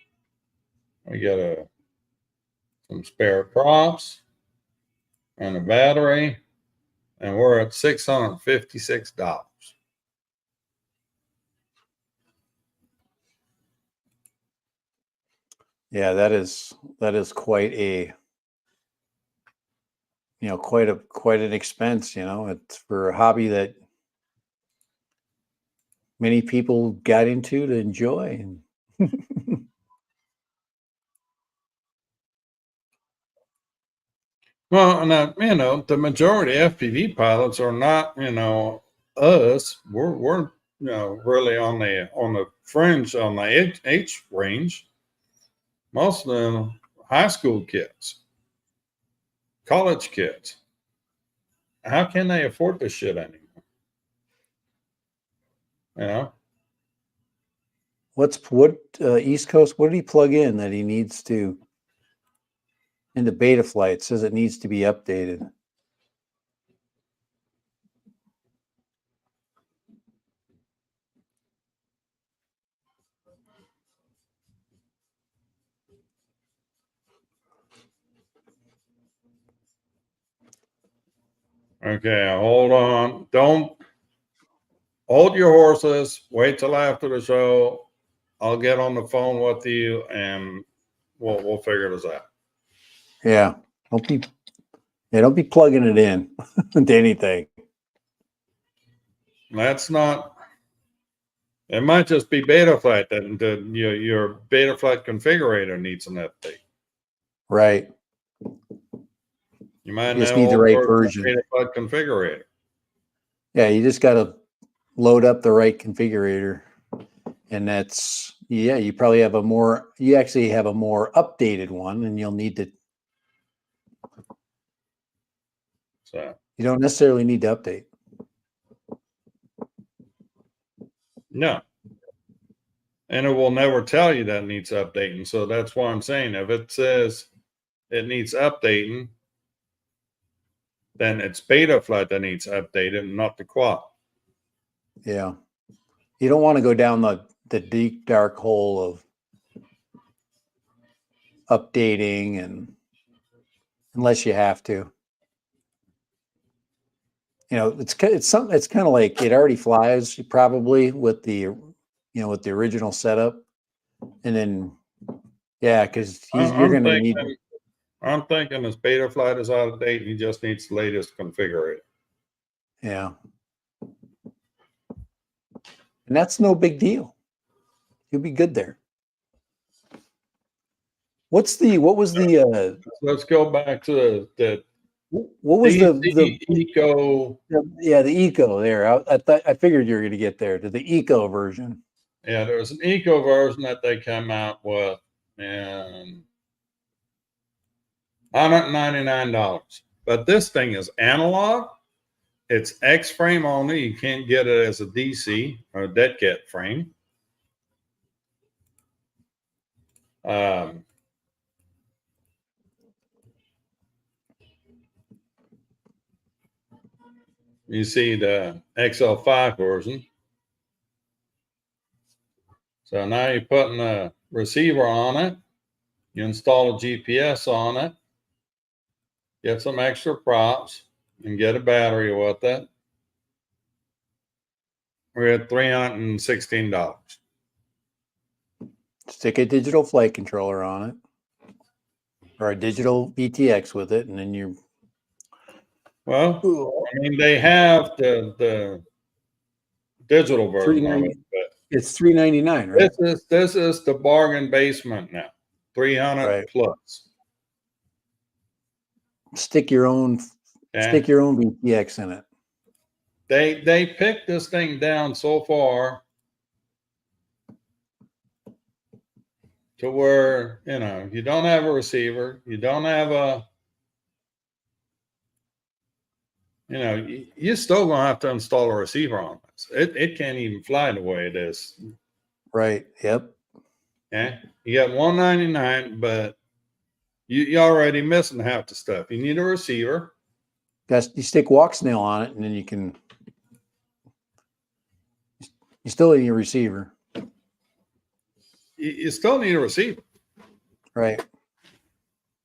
we got some spare props and a battery. And we're at $656. Yeah, that is quite a quite an expense, It's for a hobby that many people got into to enjoy. Well, and the majority of FPV pilots are not, us. We're really on the fringe, on the age range. Most of them high school kids, college kids. How can they afford this shit anymore? What East Coast? What did he plug in that he needs to into beta flight? It says it needs to be updated. Okay, hold on. Don't hold your horses. Wait till after the show. I'll get on the phone with you and we'll figure this out. Yeah, don't be plugging it in to anything. That's not. It might just be Betaflight that your Betaflight configurator needs an update. Right. You might just need the right version. Betaflight configurator. Yeah, you just got to load up the right configurator, and that's Yeah, you probably have you actually have a more updated one, and you'll need to, So you don't necessarily need to update. no. And it will never tell you that it needs updating. So that's why I'm saying if it says it needs updating, then it's Betaflight that needs updated, not the quad. Yeah. You don't want to go down the deep dark hole of updating and unless you have to. You know, it's kind of like it already flies probably with the with the original setup. And then yeah, because you're gonna need I'm thinking this Betaflight is out of date and he just needs the latest configurator. yeah. And that's no big deal. You'll be good there. What was the Let's go back to the what was the Eco. yeah, the Eco there. I figured you were going to get there to the Eco version. Yeah, there was an Eco version that they came out with, and $199. But this thing is analog. It's X frame only. You can't get it as a DC or a dead cat frame. You see the XL5 version. So now you're putting a receiver on it. You install a GPS on it. Get some extra props and get a battery with it. We're at $316. Stick a digital flight controller on it, or a digital VTX with it, and then you're. Well, I mean, they have the digital version of it, but it's $399, right? this is the bargain basement now, 300 Right. plus. Stick your own VTX in it. They picked this thing down so far to where you don't have a receiver, you don't have a you're still gonna have to install a receiver on this. It can't even fly the way it is. Right. Yep. Yeah, you got $199, but you're already missing half the stuff. You need a receiver. You stick walk snail on it, and then you still need a receiver. You still need a receiver. Right.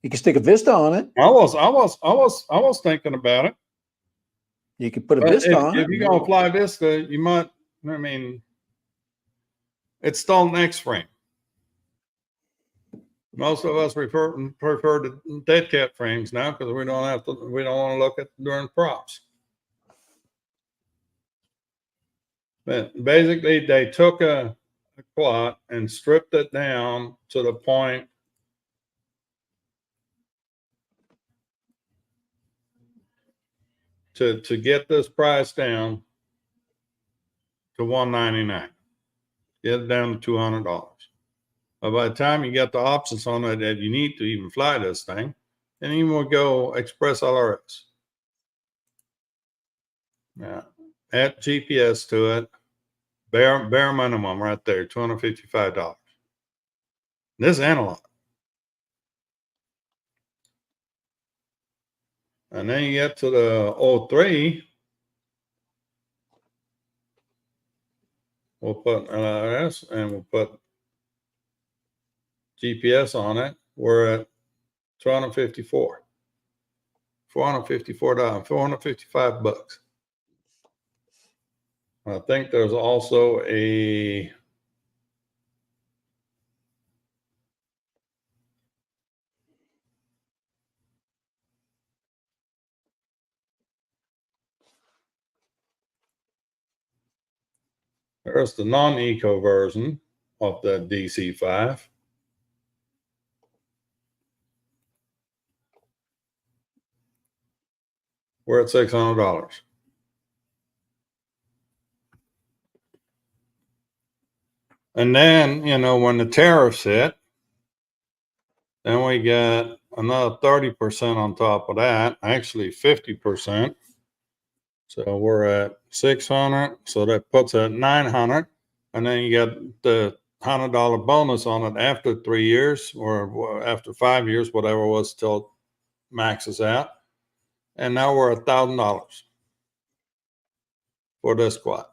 You can stick a Vista on it. I was thinking about it. You could put a Vista on it. If you're gonna fly Vista, you might. I mean, it's still an X frame. Most of us prefer the dead cat frames now because we don't want to look at during props. But basically, they took a quad and stripped it down to the point to get this price down to $199. Get it down to $200. But by the time you get the options on it that you need to even fly this thing, then you will go Express LRS. Yeah, add GPS to it. Bare minimum right there, $255. This is analog. And then you get to the 03. We'll put LRS and we'll put GPS on it. We're at 254. $454, $455. I think there's also there's the non-eco version of the DC5. We're at $600. And then, you know, when the tariffs hit, then we get another 30% on top of that, actually 50%. So we're at 600. So that puts it at 900. And then you get the $100 bonus on it after 3 years or after 5 years, whatever it was till it maxes out. And now we're at $1,000 for this quad.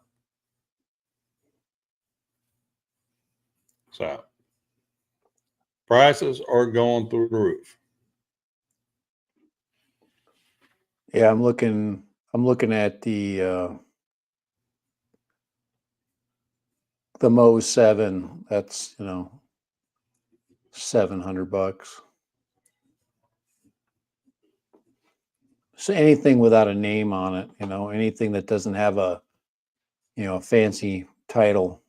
So prices are going through the roof. Yeah, I'm looking at the Mo 7. That's, you know, $700. So anything without a name on it, you know, anything that doesn't have a, you know, a fancy title.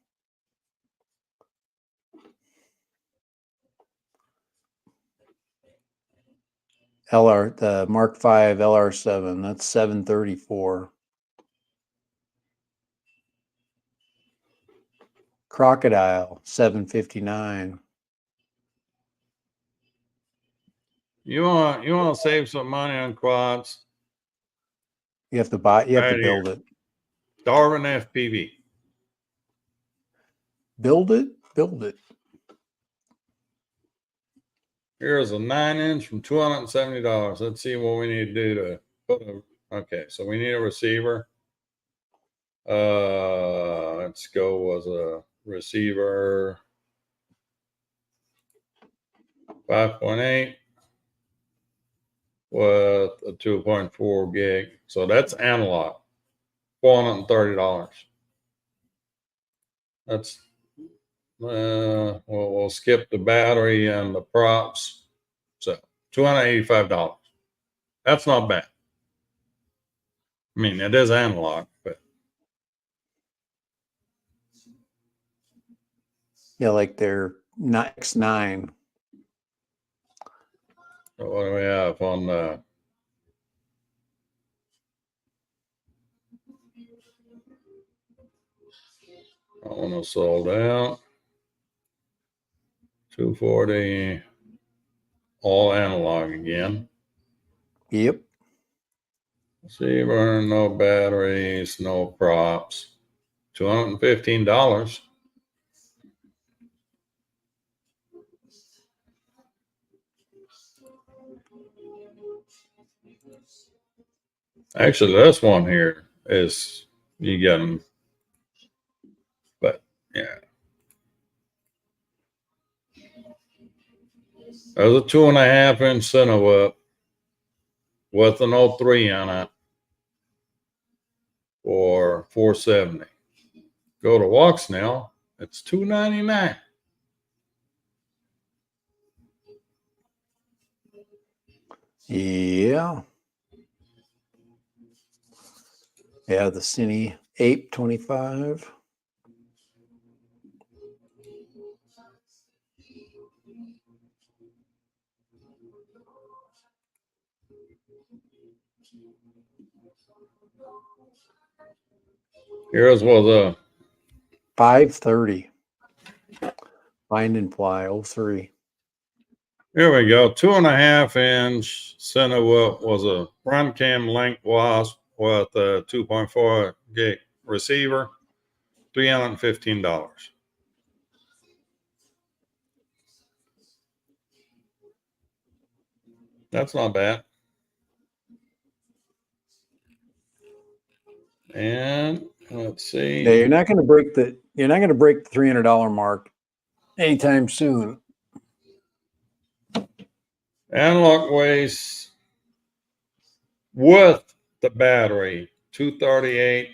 The Mark V LR7, that's $734. Crocodile, $759. You want to save some money on quads? You have to buy. You have Right to build it. Darwin FPV. Build it. Build it. Here's a 9-inch from $270. Let's see what we need to do to put a. Okay, so we need a receiver. Let's go with a receiver 5.8 with a 2.4 gig. So that's analog, $430. That's we'll skip the battery and the props. So $285. That's not bad. I mean, it is analog, but Yeah, like their X9. so what do we have on the? That one was sold out. 240, all analog again. Yep. Receiver, no batteries, no props. $215. Actually, this one here is you get them, but yeah. There's a 2.5-inch center whip with an 03 on it for $470. Go to Walks now, it's $299. Yeah. Yeah, the Cine Ape 25. Here's was a 530. Bind and Fly 03. Here we go. 2.5-inch center whip was a front cam link wasp with a 2.4 gig receiver, $315. That's not bad. And let's see. Yeah, you're not going to break the $300 mark anytime soon. Analog waist with the battery, 238,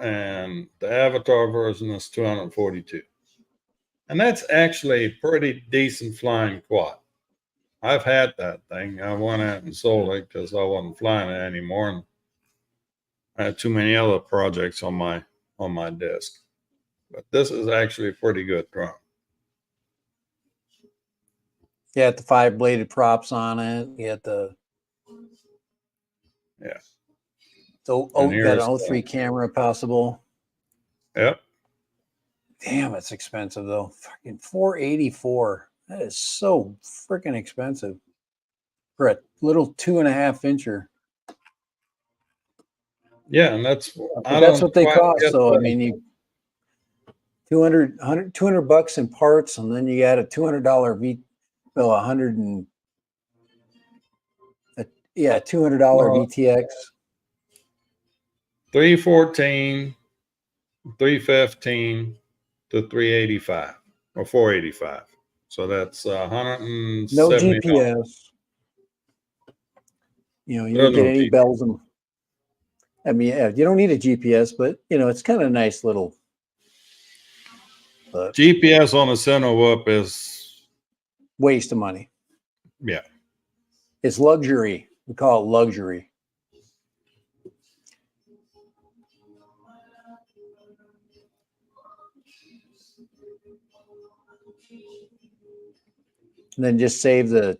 and the Avatar version is 242. And that's actually a pretty decent flying quad. I've had that thing. I went out and sold it because I wasn't flying it anymore, and I had too many other projects on my desk. But this is actually a pretty good drone. You got the 5-bladed props on it. You got the Yeah. So And you got here's an 03 camera possible. Yep. Damn, it's expensive though. Fucking $484. That is so freaking expensive for a little 2.5 incher. Yeah, and that's But that's what they cost. So I that. mean, you 200 bucks in parts, and then you add a $200 well, $200 VTX. 314, 315 to 385 or 485. So that's $170. No GPS. You know, you don't There's get no any GPS. bells and. I mean, yeah, you don't need a GPS, but you know, it's kind of a nice little. GPS on a center whoop is waste of money. Yeah. It's luxury. We call it luxury. And then just save the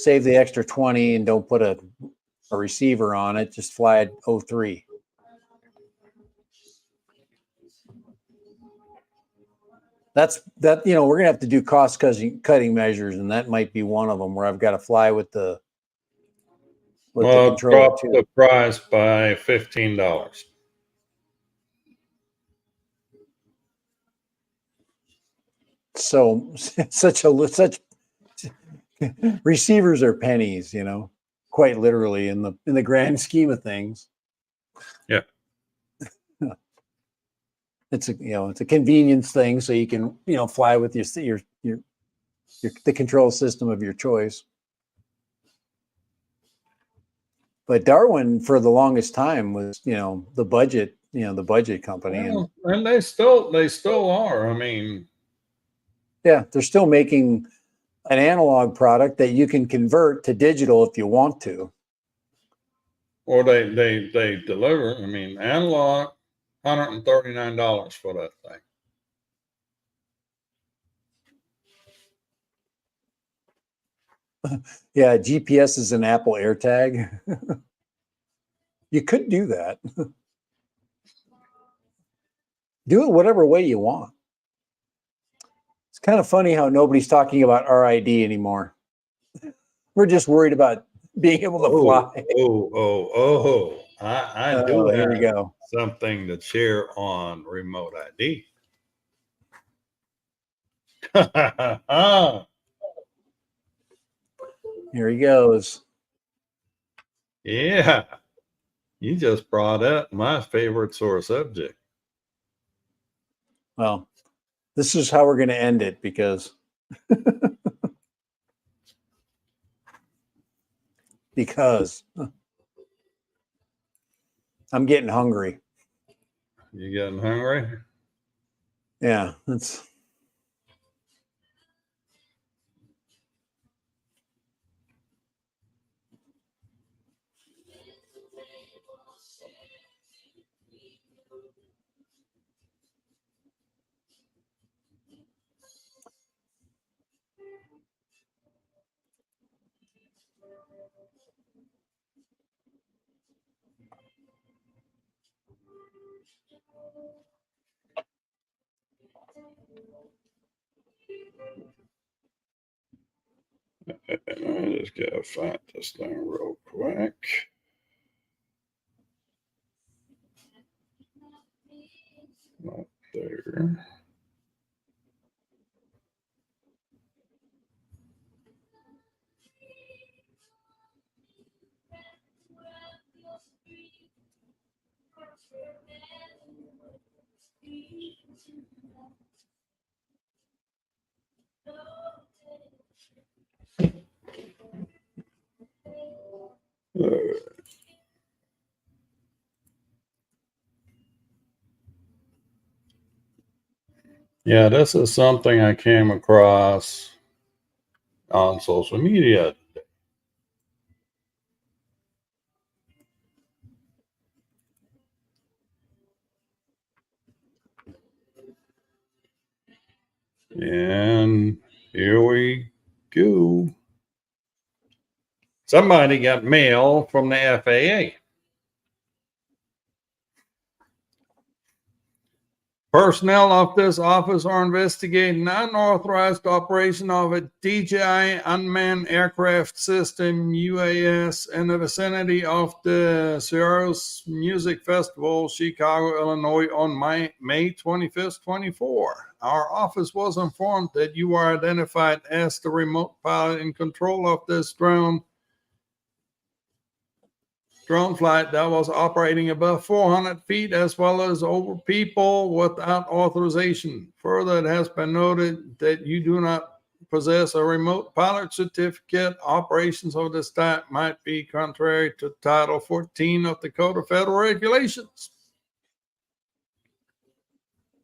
extra 20 and don't put a receiver on it. Just fly at 03. You know, we're gonna have to do cost cutting measures, and that might be one of them where I've got to fly with the controller drop too. the price by $15. So such receivers are pennies, you know, quite literally in the grand scheme of things. Yeah. It's a convenience thing, so you can fly with the control system of your choice. But Darwin, for the longest time, was the budget company, and they still are. I mean, yeah, they're still making an analog product that you can convert to digital if you want to. Or they deliver. I mean, analog, $139 for that thing. Yeah, GPS is an Apple AirTag. You could do that. Do it whatever way you want. It's kind of funny how nobody's talking about RID anymore. We're just worried about being able to fly. I do here we go. Something to share on remote ID. Here he goes. Yeah. You just brought up my favorite sore subject. Well, this is how we're going to end it because I'm getting hungry. You getting hungry? Yeah, that's. I just gotta find this thing real quick. Not there. Yeah, this is something I came across on social media. And here we go. Somebody got mail from the FAA. Personnel of this office are investigating unauthorized operation of a DJI unmanned aircraft system UAS in the vicinity of the Sierras Music Festival, Chicago, Illinois on May 25th, 24. Our office was informed that you are identified as the remote pilot in control of this drone flight that was operating above 400 feet as well as over people without authorization. Further, it has been noted that you do not possess a remote pilot certificate. Operations of this type might be contrary to Title 14 of the Code of Federal Regulations.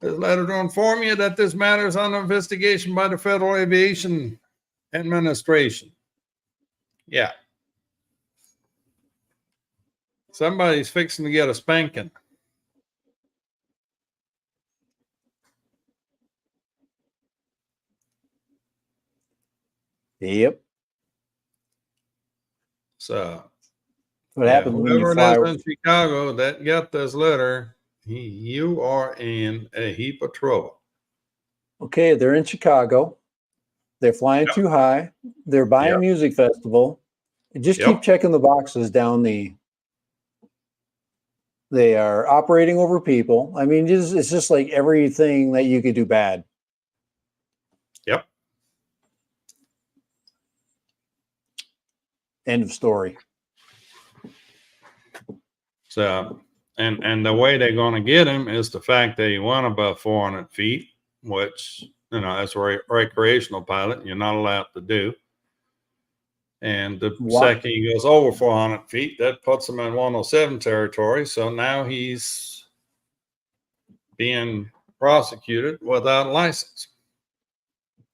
This letter to inform you that this matter is under investigation by the Federal Aviation Administration. Yeah. Somebody's fixing to get a spanking. Yep. So, What yeah, happens when you whoever fly? it is in Chicago that got this letter, you are in a heap of trouble. Okay, they're in Chicago. They're flying too high. They're by a Yep. music festival. Just keep Yep. checking the boxes down the. They are operating over people. I mean, it's just like everything that you could do bad. Yep. End of story. So, and the way they're going to get him is the fact that he went above 400 feet, which, you know, as a recreational pilot, you're not allowed to do. And the second he goes over 400 feet, that puts him in 107 territory. So now he's being prosecuted without a license.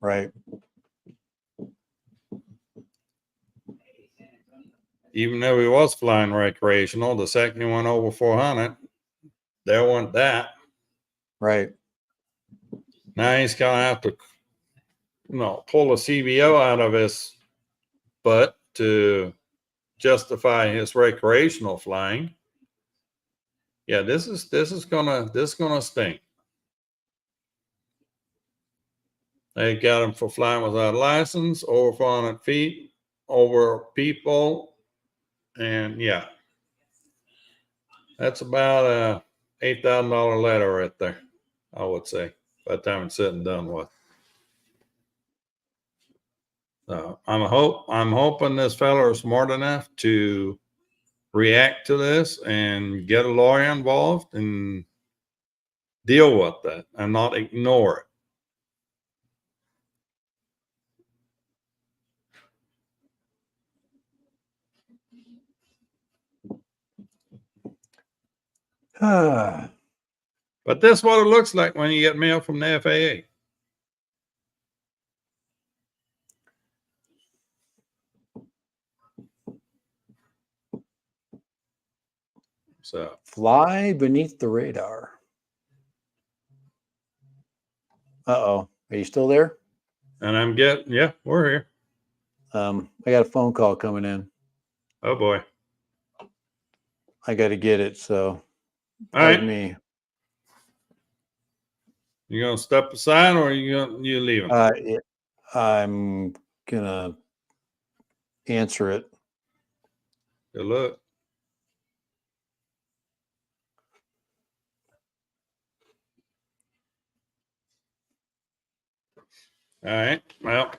Right. Even though he was flying recreational, the second he went over 400, there went that. Right. Now he's going to have to, you know, pull a CBO out of his butt to justify his recreational flying. Yeah, this is gonna stink. They got him for flying without a license, over 400 feet, over people, and yeah, that's about a $8,000 letter right there, I would say, by the time it's said and done with. So I'm hoping this fellow is smart enough to react to this and get a lawyer involved and deal with that and not ignore it. But this is what it looks like when you get mail from the FAA. So Fly beneath the radar. Uh-oh. Are you still there? and yeah, we're here. I got a phone call coming in. Oh boy. I got to get it. So, All pardon right. me. You gonna step aside or you leaving? Yeah, I'm gonna answer it. Good luck. All right. Well,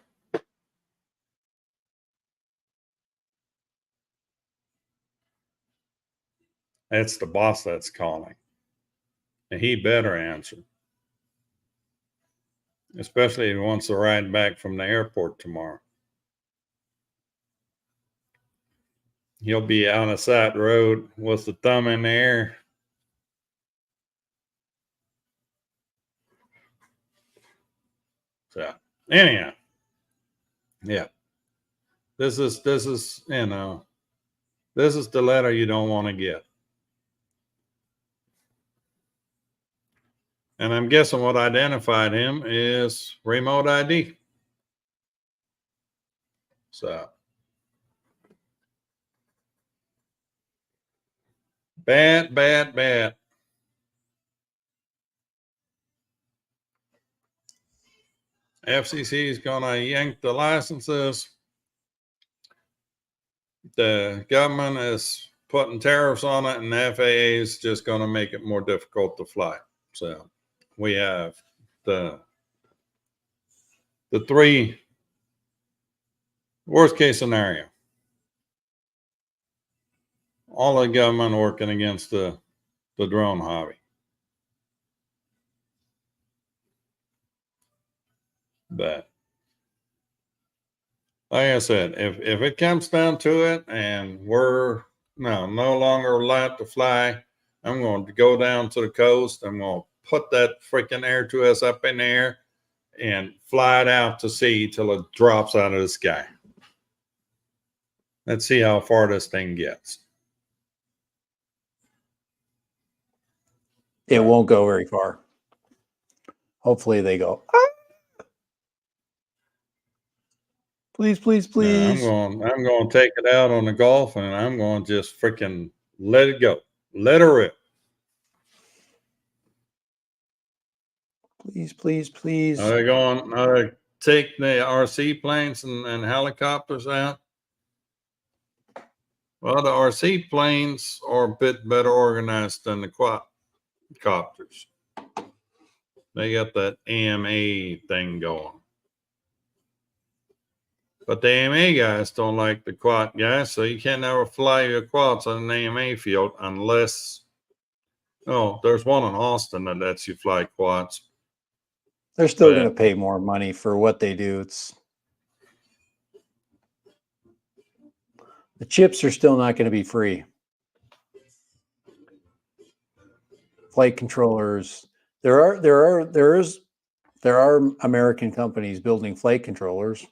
it's the boss that's calling. And he better answer. Especially if he wants to ride back from the airport tomorrow. He'll be on a side road with the thumb in the air. So anyhow. Yeah. This is you know, this is the letter you don't want to get. And I'm guessing what identified him is remote ID. So bad. FCC is going to yank the licenses. The government is putting tariffs on it, and the FAA is just going to make it more difficult to fly. So we have the three worst case scenario. All the government working against the drone hobby. But like I said, if it comes down to it and we're no longer allowed to fly, I'm going to go down to the coast. I'm going to put that freaking Air 2S up in the air and fly it out to sea till it drops out of the sky. Let's see how far this thing gets. It won't go very far. Hopefully they go, "Ah! Please, please, please." No, I'm going to take it out on the Gulf, and I'm going to just freaking let it go. Let her rip. Please, please, please. Are they going to take the RC planes and helicopters out? Well, the RC planes are a bit better organized than the quadcopters. They got that AMA thing going. But the AMA guys don't like the quad guys, so you can't ever fly your quads on an AMA field unless, there's one in Austin that lets you fly quads. They're still going to pay more money for what they do. The chips are still not going to be free. Flight controllers. There are American companies building flight controllers.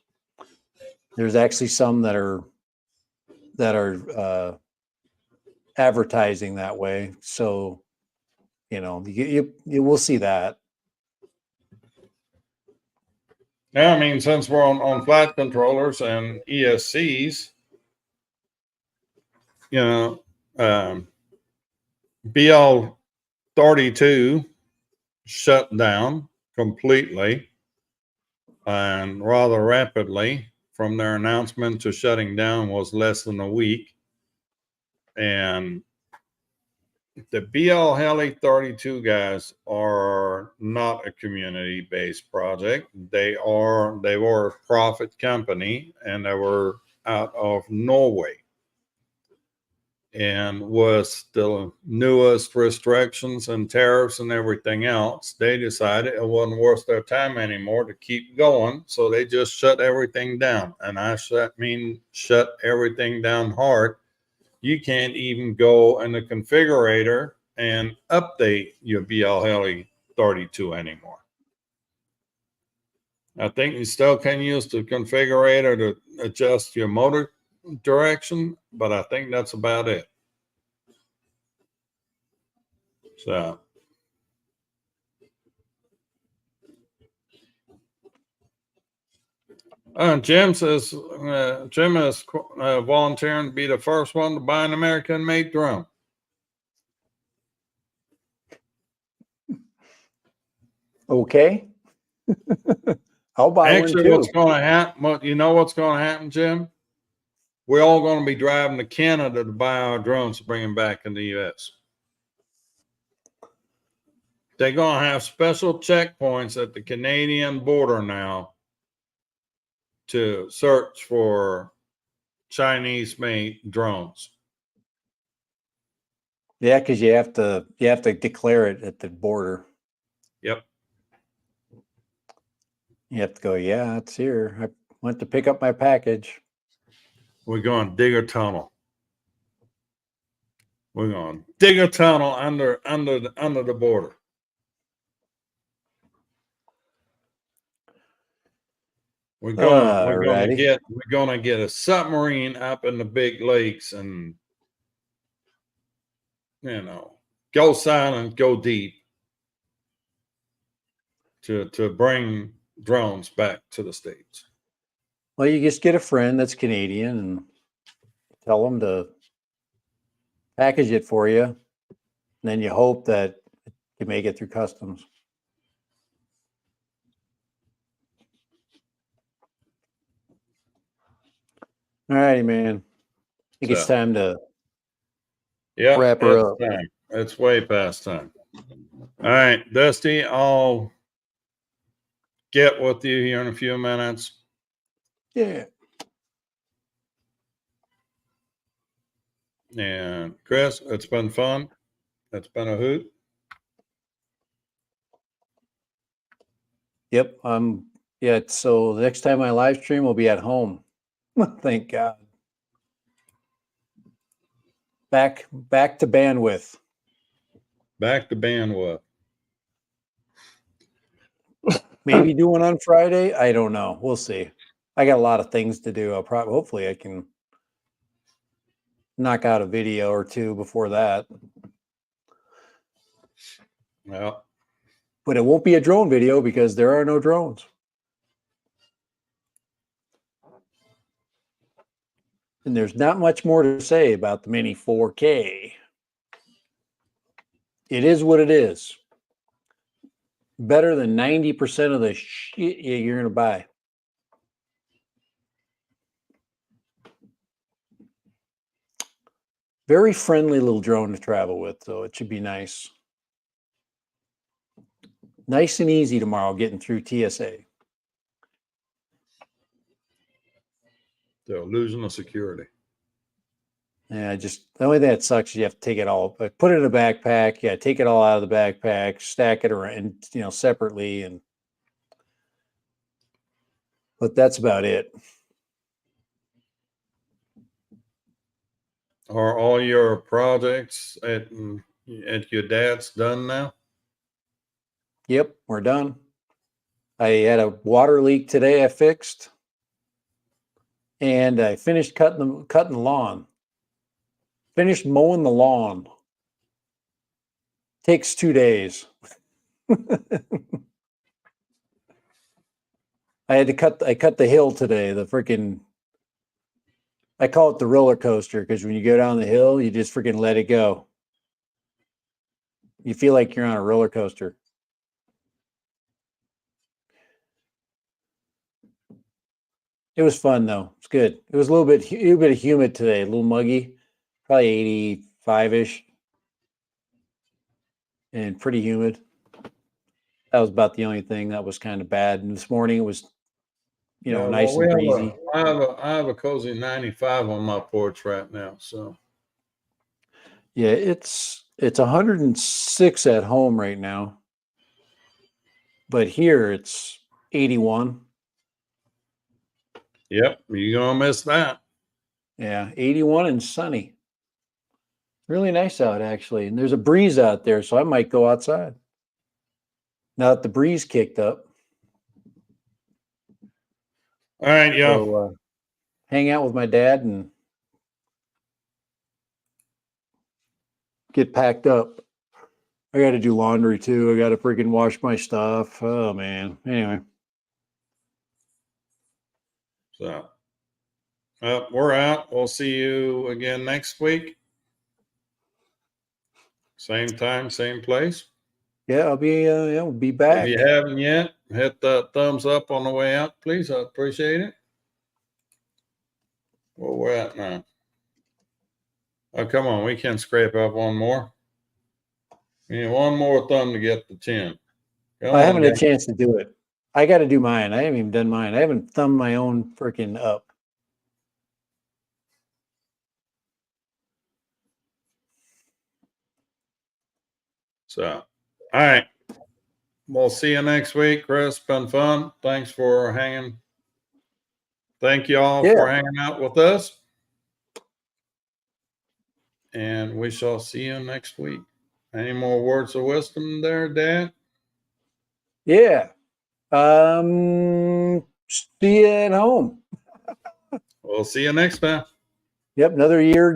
There's actually some that are advertising that way. So, you will see that. Yeah, I mean, since we're on flight controllers and ESCs, BL-32 shut down completely and rather rapidly. From their announcement to shutting down was less than a week. And the BL Heli 32 guys are not a community-based project. They were a profit company, and they were out of Norway. And with the newest restrictions and tariffs and everything else, they decided it wasn't worth their time anymore to keep going. So they just shut everything down. And mean shut everything down hard. You can't even go in the configurator and update your BL Heli 32 anymore. I think you still can use the configurator to adjust your motor direction, but I think that's about it. So, Jim says Jim is volunteering to be the first one to buy an American-made drone. Okay. I'll buy one too. What's going to happen? You know what's going to happen, Jim? We're all going to be driving to Canada to buy our drones to bring them back in the U.S. They're going to have special checkpoints at the Canadian border now to search for Chinese-made drones. Yeah, because you have to declare it at the border. Yep. You have to go, yeah, it's here. I went to pick up my package. We're going to dig a tunnel. We're going to dig a tunnel under the border. We're gonna get a submarine up in the big lakes and go silent, go deep to bring drones back to the States. Well, you just get a friend that's Canadian and tell them to package it for you. And then you hope that you make it through customs. All righty, man. I think it's So, time to yeah, wrap her it's up. time. It's way past time. All right, Dusty, I'll get with you here in a few minutes. Yeah. And Chris, it's been fun. It's been a hoot. Yep. Yeah. So the next time I live stream will be at home. Thank God. Back to bandwidth. Back to bandwidth. Maybe do one on Friday. I don't know. We'll see. I got a lot of things to do. Hopefully I can knock out a video or two before that. Well, But it won't be a drone video because there are no drones. And there's not much more to say about the Mini 4K. It is what it is. Better than 90% of the shit you're going to buy. Very friendly little drone to travel with, so it should be nice. Nice and easy tomorrow getting through TSA. they're losing the security. Yeah, just the only thing that sucks is you have to take it all, put it in a backpack. Yeah, take it all out of the backpack, stack it around, separately, but that's about it. Are all your projects at your dad's done now? Yep, we're done. I had a water leak today I fixed. And I finished cutting the lawn. Finished mowing the lawn. Takes 2 days. I cut the hill today, I call it the roller coaster because when you go down the hill, you just freaking let it go. You feel like you're on a roller coaster. It was fun though. It's good. It was a little bit humid today, a little muggy, probably 85-ish, and pretty humid. That was about the only thing that was kind of bad. And this morning it was, nice and breezy. I have a cozy 95 on my porch right now. So yeah, it's 106 at home right now, but here it's 81. Yep, you're gonna miss that. Yeah, 81 and sunny. Really nice out actually, and there's a breeze out there, so I might go outside. Now that the breeze kicked up. All right, yo. So, hang out with my dad and get packed up. I got to do laundry too. I got to freaking wash my stuff. Oh man. Anyway. So we're out. We'll see you again next week. Same time, same place. Yeah, I'll be back. If you haven't yet, hit the thumbs up on the way out, please. I appreciate it. Where we're at now. Oh, come on. We can scrape up one more. We need one more thumb to get the 10. I haven't had a chance to do it. I got to do mine. I haven't even done mine. I haven't thumbed my own freaking up. So, all right. We'll see you next week, Chris. Been fun. Thanks for hanging. Thank you all for hanging out with us. And we shall see you next week. Any more words of wisdom there, Dad? Yeah. See you at home. We'll see you next time. Yep, another year,